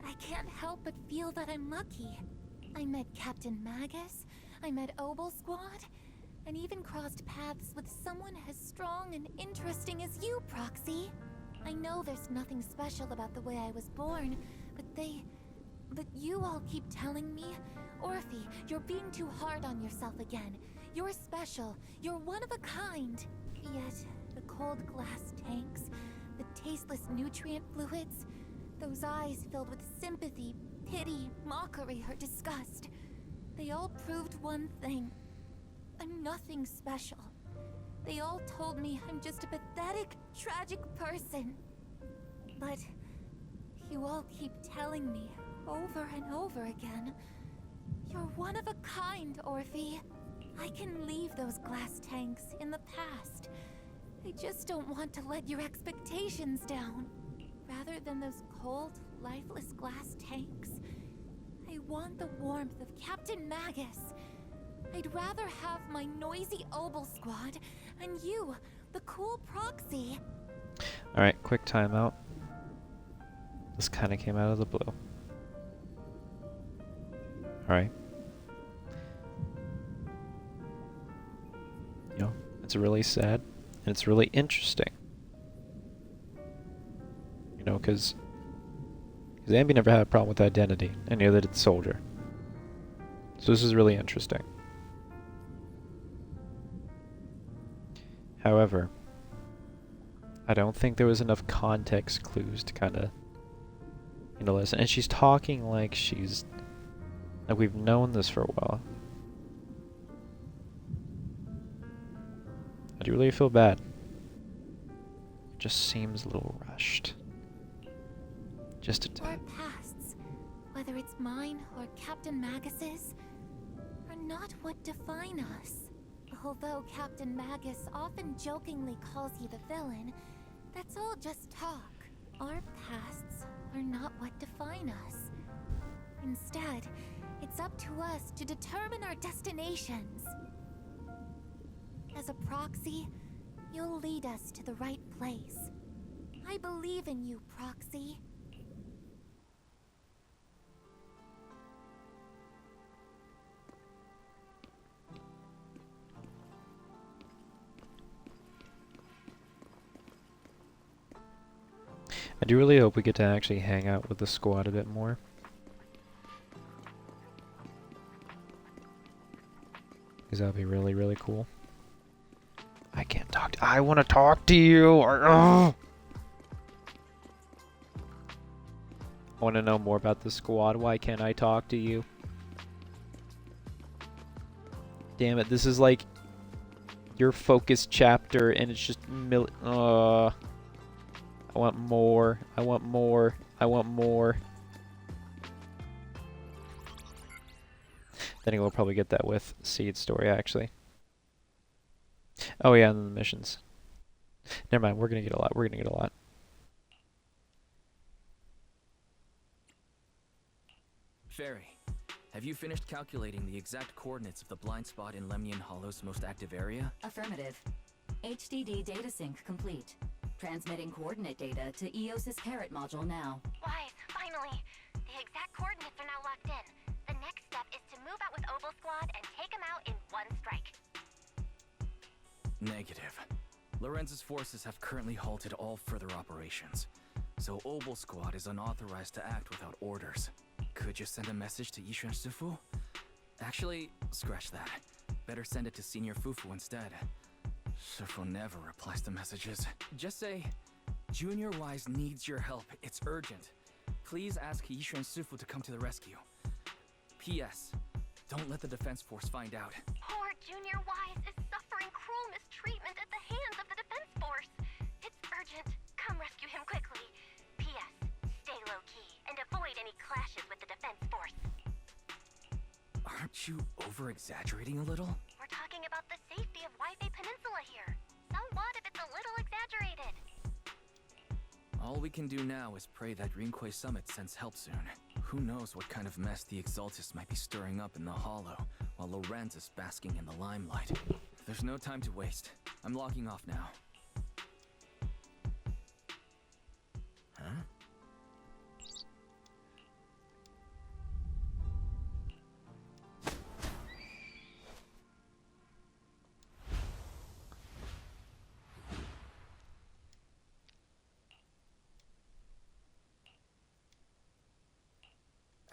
D: I can't help but feel that I'm lucky. I met Captain Magus, I met Obol Squad, and even crossed paths with someone as strong and interesting as you, Proxy. I know there's nothing special about the way I was born, but you all keep telling me, Orphie, you're being too hard on yourself again. You're special, you're one of a kind. Yet, the cold glass tanks, the tasteless nutrient fluids, those eyes filled with sympathy, pity, mockery, or disgust, they all proved one thing. I'm nothing special. They all told me I'm just a pathetic, tragic person. But you all keep telling me over and over again, you're one of a kind, Orphie. I can leave those glass tanks in the past. I just don't want to let your expectations down. Rather than those cold, lifeless glass tanks, I want the warmth of Captain Magus. I'd rather have my noisy Obol Squad and you, the cool Proxy.
A: Alright, quick timeout. This kind of came out of the blue. Alright. You know, it's really sad, and it's really interesting. You know, because Zambi never had a problem with identity, and neither did the soldier. So this is really interesting. However, I don't think there was enough context clues to kind of, you know, listen. And she's talking like she's, like we've known this for a while. I do really feel bad. It just seems a little rushed. Just a tad.
D: Our pasts, whether it's mine or Captain Magus's, are not what define us. Although Captain Magus often jokingly calls you the villain, that's all just talk. Our pasts are not what define us. Instead, it's up to us to determine our destinations. As a proxy, you'll lead us to the right place. I believe in you, Proxy.
A: I do really hope we get to actually hang out with the squad a bit more. Because that would be really, really cool. I can't talk to— I want to talk to you! I want to know more about the squad. Why can't I talk to you? Damn it, this is like your focus chapter and it's just I want more. I want more. I want more. Then we'll probably get that with Seed's story, actually. Oh yeah, and then the missions. Never mind, we're gonna get a lot. We're gonna get a lot.
B: Fairy, have you finished calculating the exact coordinates of the blind spot in Lemnian Hollow's most active area?
O: Affirmative. HDD data sync complete. Transmitting coordinate data to EOS's Parrot module now.
N: Wise, finally. The exact coordinates are now locked in. The next step is to move out with Obol Squad and take them out in one strike.
B: Negative. Lorenz's forces have currently halted all further operations, so Obol Squad is unauthorized to act without orders. Could you send a message to Yishuan Sufu? Actually, scratch that. Better send it to Senior Fufu instead. Sufu never replies to messages. Just say, Junior Wise needs your help. It's urgent. Please ask Yishuan Sufu to come to the rescue. P.S. Don't let the defense force find out.
N: Poor Junior Wise is suffering cruel mistreatment at the hands of the defense force. It's urgent. Come rescue him quickly. P.S. Stay low-key and avoid any clashes with the defense force.
B: Aren't you over-exaggerating a little?
N: We're talking about the safety of Wi-Fi Peninsula here. So what if it's a little exaggerated?
B: All we can do now is pray that Rinquay Summit sends help soon. Who knows what kind of mess the Exaltists might be stirring up in the Hollow, while Lorenz is basking in the limelight. There's no time to waste. I'm logging off now. Huh?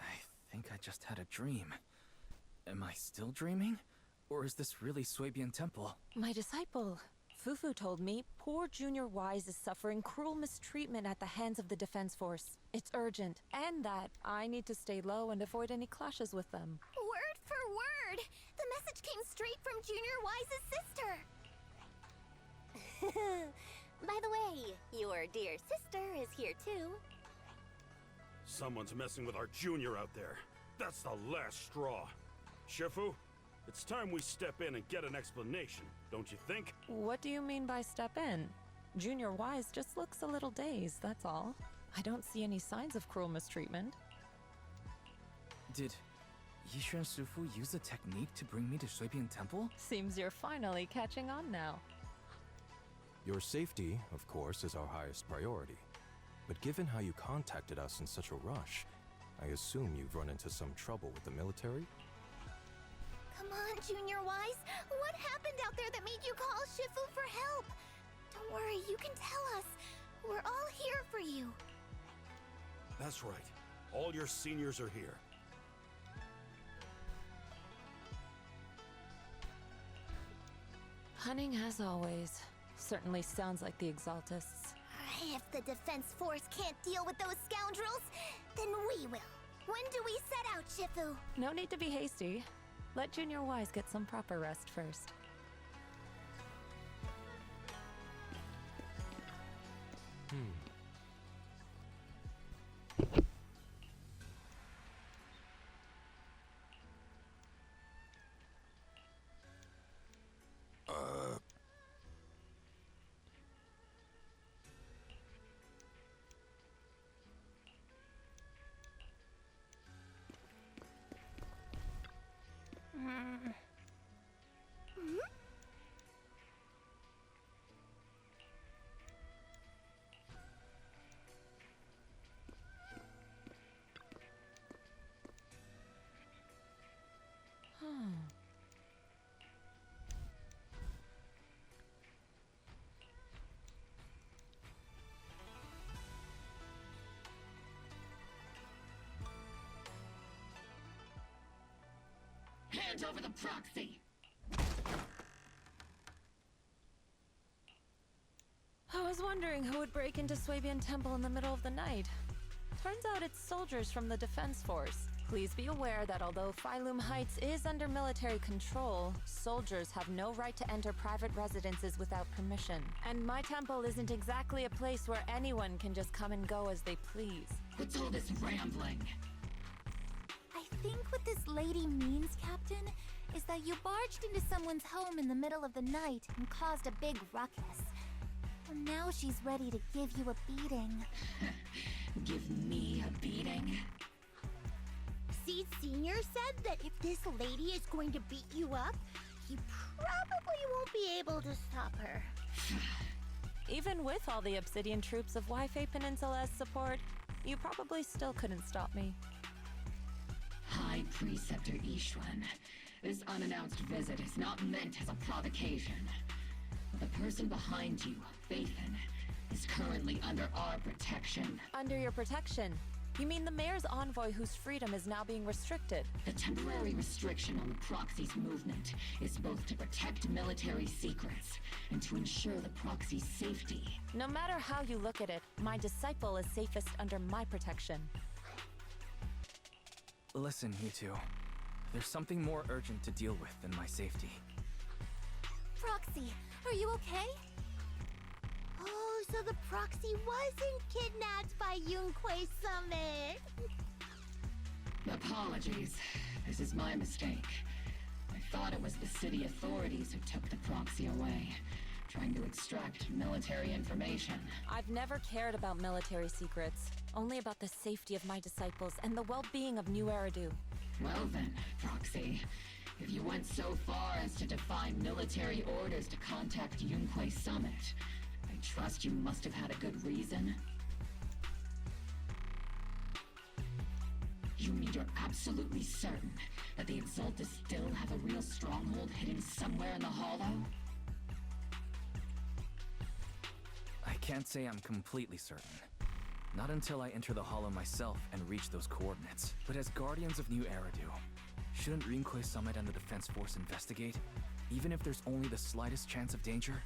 B: I think I just had a dream. Am I still dreaming? Or is this really Swabian Temple?
J: My disciple, Fufu told me poor Junior Wise is suffering cruel mistreatment at the hands of the defense force. It's urgent, and that I need to stay low and avoid any clashes with them.
D: Word for word! The message came straight from Junior Wise's sister! By the way, your dear sister is here too.
K: Someone's messing with our junior out there. That's the last straw. Shifu, it's time we step in and get an explanation, don't you think?
J: What do you mean by step in? Junior Wise just looks a little dazed, that's all. I don't see any signs of cruel mistreatment.
B: Did Yishuan Sufu use a technique to bring me to Swabian Temple?
J: Seems you're finally catching on now.
W: Your safety, of course, is our highest priority. But given how you contacted us in such a rush, I assume you've run into some trouble with the military?
D: Come on, Junior Wise. What happened out there that made you call Shifu for help? Don't worry, you can tell us. We're all here for you.
K: That's right. All your seniors are here.
J: Hunting as always. Certainly sounds like the Exaltists.
D: If the defense force can't deal with those scoundrels, then we will. When do we set out, Shifu?
J: No need to be hasty. Let Junior Wise get some proper rest first.
L: Hand over the proxy!
J: I was wondering who would break into Swabian Temple in the middle of the night. Turns out it's soldiers from the Defense Force. Please be aware that although Phylum Heights is under military control, soldiers have no right to enter private residences without permission. And my temple isn't exactly a place where anyone can just come and go as they please.
L: What's all this rambling?
D: I think what this lady means, Captain, is that you barged into someone's home in the middle of the night and caused a big ruckus. And now she's ready to give you a beating.
L: Give me a beating?
P: Seed Senior said that if this lady is going to beat you up, he probably won't be able to stop her.
J: Even with all the Obsidian troops of Wi-Fi Peninsula as support, you probably still couldn't stop me.
L: High Preceptor Ishwan, this unannounced visit is not meant as a provocation. The person behind you, Phaethon, is currently under our protection.
J: Under your protection? You mean the mayor's envoy whose freedom is now being restricted?
L: The temporary restriction on the proxy's movement is both to protect military secrets and to ensure the proxy's safety.
J: No matter how you look at it, my disciple is safest under my protection.
B: Listen, you two. There's something more urgent to deal with than my safety.
D: Proxy, are you okay?
P: Oh, so the proxy wasn't kidnapped by Yunquei Summit.
L: Apologies. This is my mistake. I thought it was the city authorities who took the proxy away, trying to extract military information.
J: I've never cared about military secrets, only about the safety of my disciples and the well-being of New Eridu.
L: Well then, Proxy, if you went so far as to defy military orders to contact Yunquei Summit, I trust you must have had a good reason. You mean you're absolutely certain that the Exaltus still have a real stronghold hidden somewhere in the Hollow?
B: I can't say I'm completely certain. Not until I enter the Hollow myself and reach those coordinates. But as Guardians of New Eridu, shouldn't Rinquei Summit and the Defense Force investigate? Even if there's only the slightest chance of danger?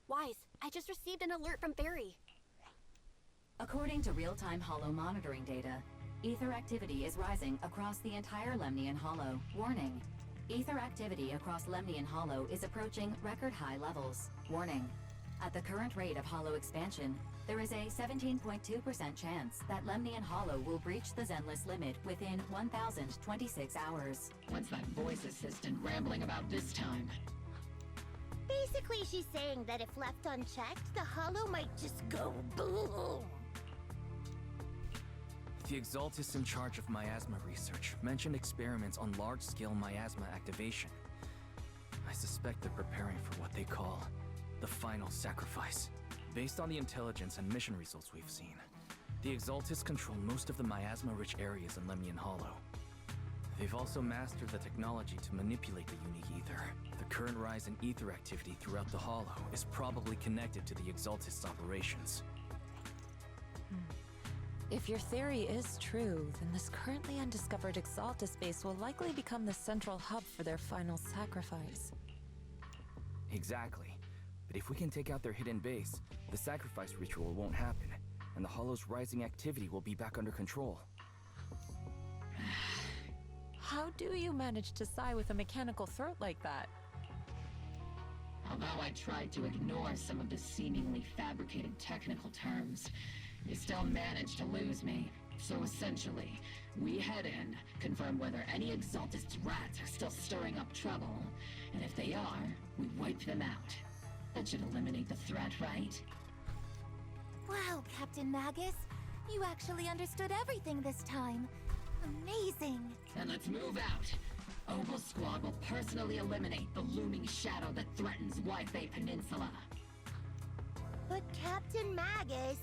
M: Wise, I just received an alert from Barry.
O: According to real-time Hollow monitoring data, ether activity is rising across the entire Lemnian Hollow. Warning. Ether activity across Lemnian Hollow is approaching record-high levels. Warning. At the current rate of Hollow expansion, there is a 17.2% chance that Lemnian Hollow will breach the Zenless limit within 1,026 hours.
L: What's that voice assistant rambling about this time?
P: Basically, she's saying that if left unchecked, the Hollow might just go boom.
B: The Exaltus in charge of miasma research mentioned experiments on large-scale miasma activation. I suspect they're preparing for what they call the final sacrifice. Based on the intelligence and mission results we've seen, the Exaltus control most of the miasma-rich areas in Lemnian Hollow. They've also mastered the technology to manipulate the unique ether. The current rise in ether activity throughout the Hollow is probably connected to the Exaltus operations.
J: If your theory is true, then this currently undiscovered Exaltus base will likely become the central hub for their final sacrifice.
B: Exactly. But if we can take out their hidden base, the sacrifice ritual won't happen, and the Hollow's rising activity will be back under control.
J: How do you manage to sigh with a mechanical throat like that?
L: Although I tried to ignore some of the seemingly fabricated technical terms, you still managed to lose me. So essentially, we head in, confirm whether any Exaltist rats are still stirring up trouble, and if they are, we wipe them out. That should eliminate the threat, right?
D: Wow, Captain Magus. You actually understood everything this time. Amazing.
L: Then let's move out. Obol Squad will personally eliminate the looming shadow that threatens Wi-Fi Peninsula.
P: But Captain Magus,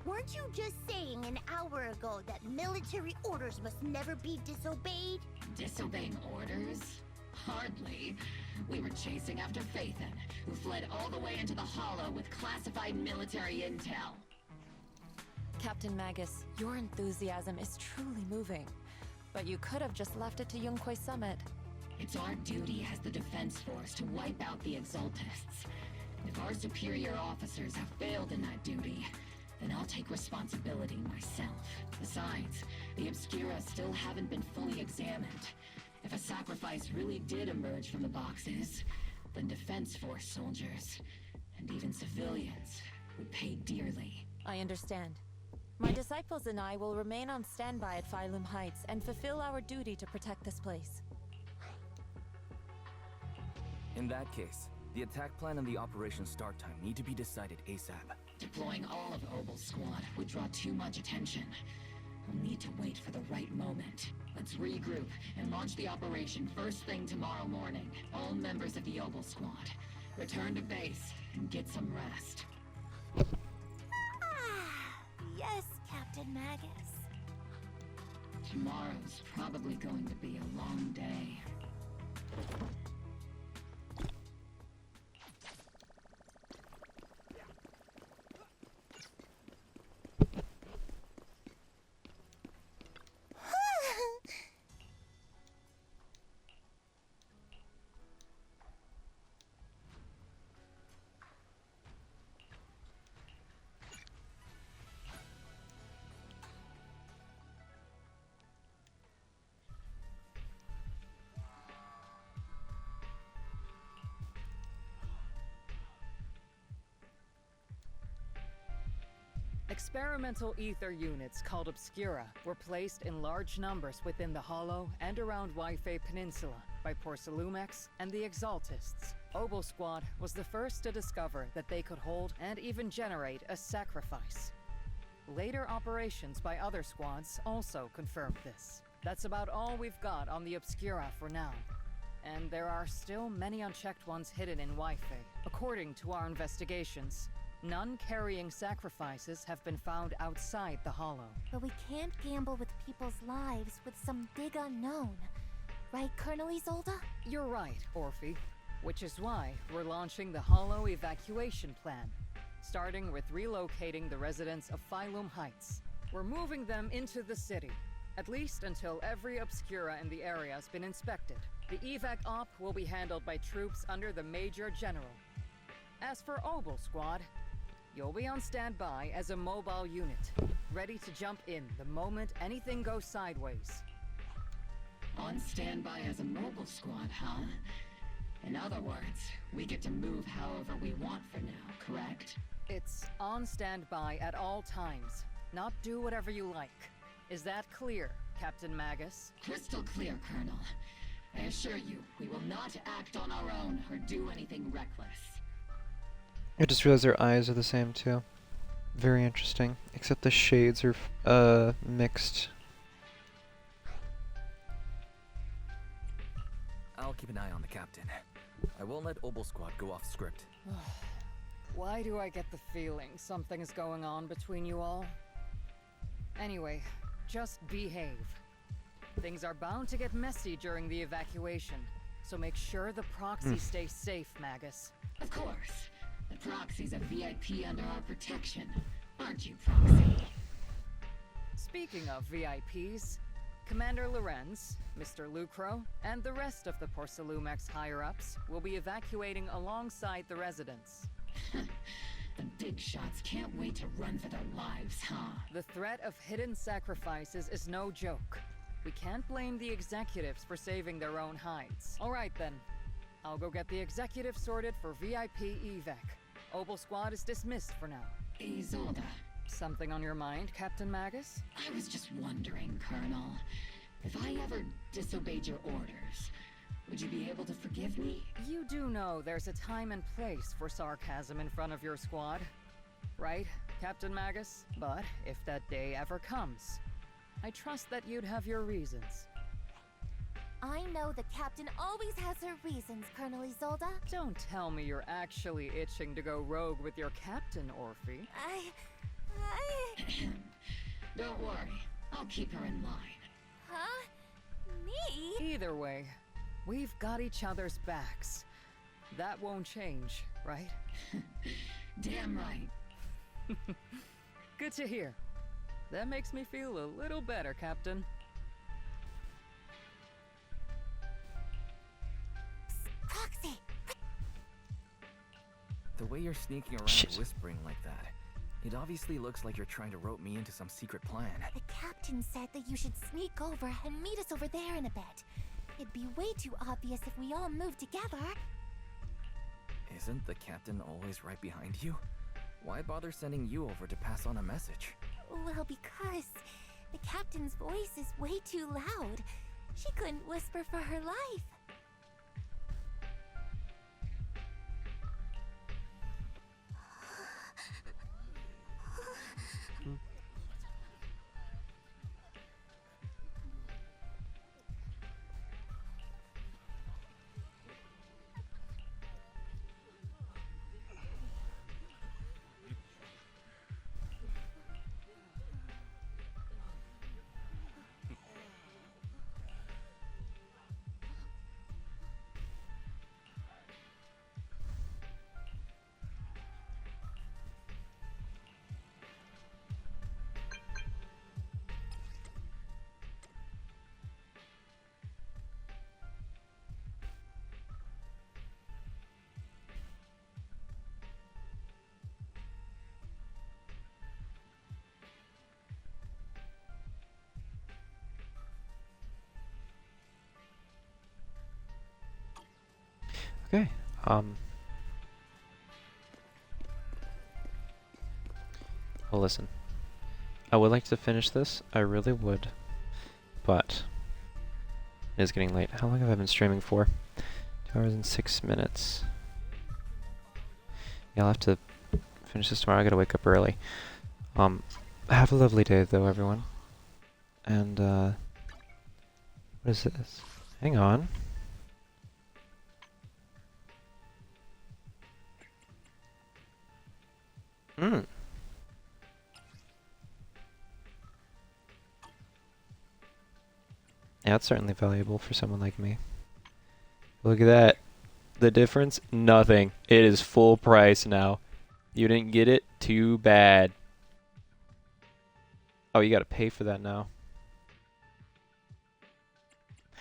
P: weren't you just saying an hour ago that military orders must never be disobeyed?
L: Disobeying orders? Hardly. We were chasing after Phaethon, who fled all the way into the Hollow with classified military intel.
J: Captain Magus, your enthusiasm is truly moving. But you could have just left it to Yunquay Summit.
L: It's our duty as the Defense Force to wipe out the Exaltists. If our superior officers have failed in that duty, then I'll take responsibility myself. Besides, the Obscura still haven't been fully examined. If a sacrifice really did emerge from the boxes, then Defense Force soldiers, and even civilians, would pay dearly.
J: I understand. My disciples and I will remain on standby at Phylum Heights and fulfill our duty to protect this place.
B: In that case, the attack plan and the operation start time need to be decided ASAP.
L: Deploying all of Obol Squad would draw too much attention. We'll need to wait for the right moment. Let's regroup and launch the operation first thing tomorrow morning. All members of the Obol Squad, return to base and get some rest.
D: Yes, Captain Magus.
L: Tomorrow's probably going to be a long day.
E: Experimental ether units called Obscura were placed in large numbers within the Hollow and around Wi-Fi Peninsula by Porcelumex and the Exaltists. Obol Squad was the first to discover that they could hold and even generate a sacrifice. Later operations by other squads also confirmed this. That's about all we've got on the Obscura for now. And there are still many unchecked ones hidden in Wi-Fi. According to our investigations, none carrying sacrifices have been found outside the Hollow.
D: But we can't gamble with people's lives with some big unknown. Right, Colonel Isolde?
E: You're right, Orphie. Which is why we're launching the Hollow evacuation plan. Starting with relocating the residents of Phylum Heights. We're moving them into the city, at least until every Obscura in the area has been inspected. The evac op will be handled by troops under the Major General. As for Obol Squad, you'll be on standby as a mobile unit, ready to jump in the moment anything goes sideways.
L: On standby as a mobile squad, huh? In other words, we get to move however we want for now, correct?
E: It's on standby at all times, not do whatever you like. Is that clear, Captain Magus?
L: Crystal clear, Colonel. I assure you, we will not act on our own or do anything reckless.
A: I just realized their eyes are the same too. Very interesting. Except the shades are mixed.
B: I'll keep an eye on the captain. I won't let Obol Squad go off script.
E: Why do I get the feeling something's going on between you all? Anyway, just behave. Things are bound to get messy during the evacuation, so make sure the proxy stays safe, Magus.
L: Of course. The proxy's a VIP under our protection, aren't you, Proxy?
E: Speaking of VIPs, Commander Lorenz, Mr. Lucro, and the rest of the Porcelumex higher-ups will be evacuating alongside the residents.
L: The big shots can't wait to run for their lives, huh?
E: The threat of hidden sacrifices is no joke. We can't blame the executives for saving their own hides. All right then, I'll go get the executive sorted for VIP evac. Obol squad is dismissed for now.
L: Isolde.
E: Something on your mind, Captain Magus?
L: I was just wondering, Colonel, if I ever disobeyed your orders, would you be able to forgive me?
E: You do know there's a time and place for sarcasm in front of your squad, right, Captain Magus? But if that day ever comes, I trust that you'd have your reasons.
D: I know the captain always has her reasons, Colonel Isolde.
E: Don't tell me you're actually itching to go rogue with your captain, Orphie.
L: Don't worry, I'll keep her in line.
D: Huh? Me?
E: Either way, we've got each other's backs. That won't change, right?
L: Damn right.
E: Good to hear. That makes me feel a little better, Captain.
D: Proxy!
F: The way you're sneaking around whispering like that, it obviously looks like you're trying to rope me into some secret plan.
D: The captain said that you should sneak over and meet us over there in a bit. It'd be way too obvious if we all moved together.
F: Isn't the captain always right behind you? Why bother sending you over to pass on a message?
D: Well, because the captain's voice is way too loud. She couldn't whisper for her life.
A: Okay, well listen, I would like to finish this, I really would, but it is getting late. How long have I been streaming for? 2 hours and 6 minutes. Yeah, I'll have to finish this tomorrow, I gotta wake up early. Have a lovely day though, everyone. And, what is this? Hang on. Hmm. Yeah, it's certainly valuable for someone like me. Look at that. The difference? Nothing. It is full price now. You didn't get it? Too bad. Oh, you gotta pay for that now.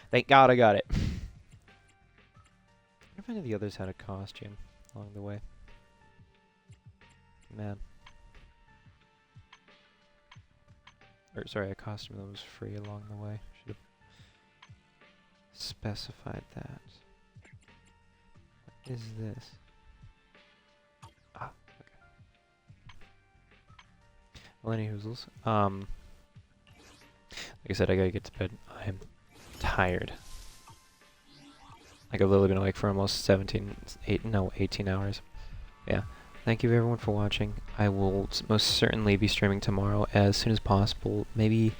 A: Thank God I got it. I wonder if any of the others had a costume along the way. Man. Or sorry, a costume that was free along the way. Should have specified that. What is this? Ah, okay. Well, any hoozles. Like I said, I gotta get to bed. I am tired. Like I've literally been awake for almost 18 hours. Yeah. Thank you everyone for watching. I will most certainly be streaming tomorrow as soon as possible. Maybe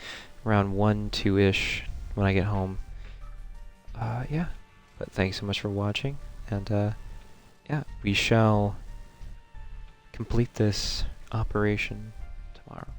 A: around 1, 2-ish when I get home. Yeah. But thanks so much for watching. And yeah, we shall complete this operation tomorrow.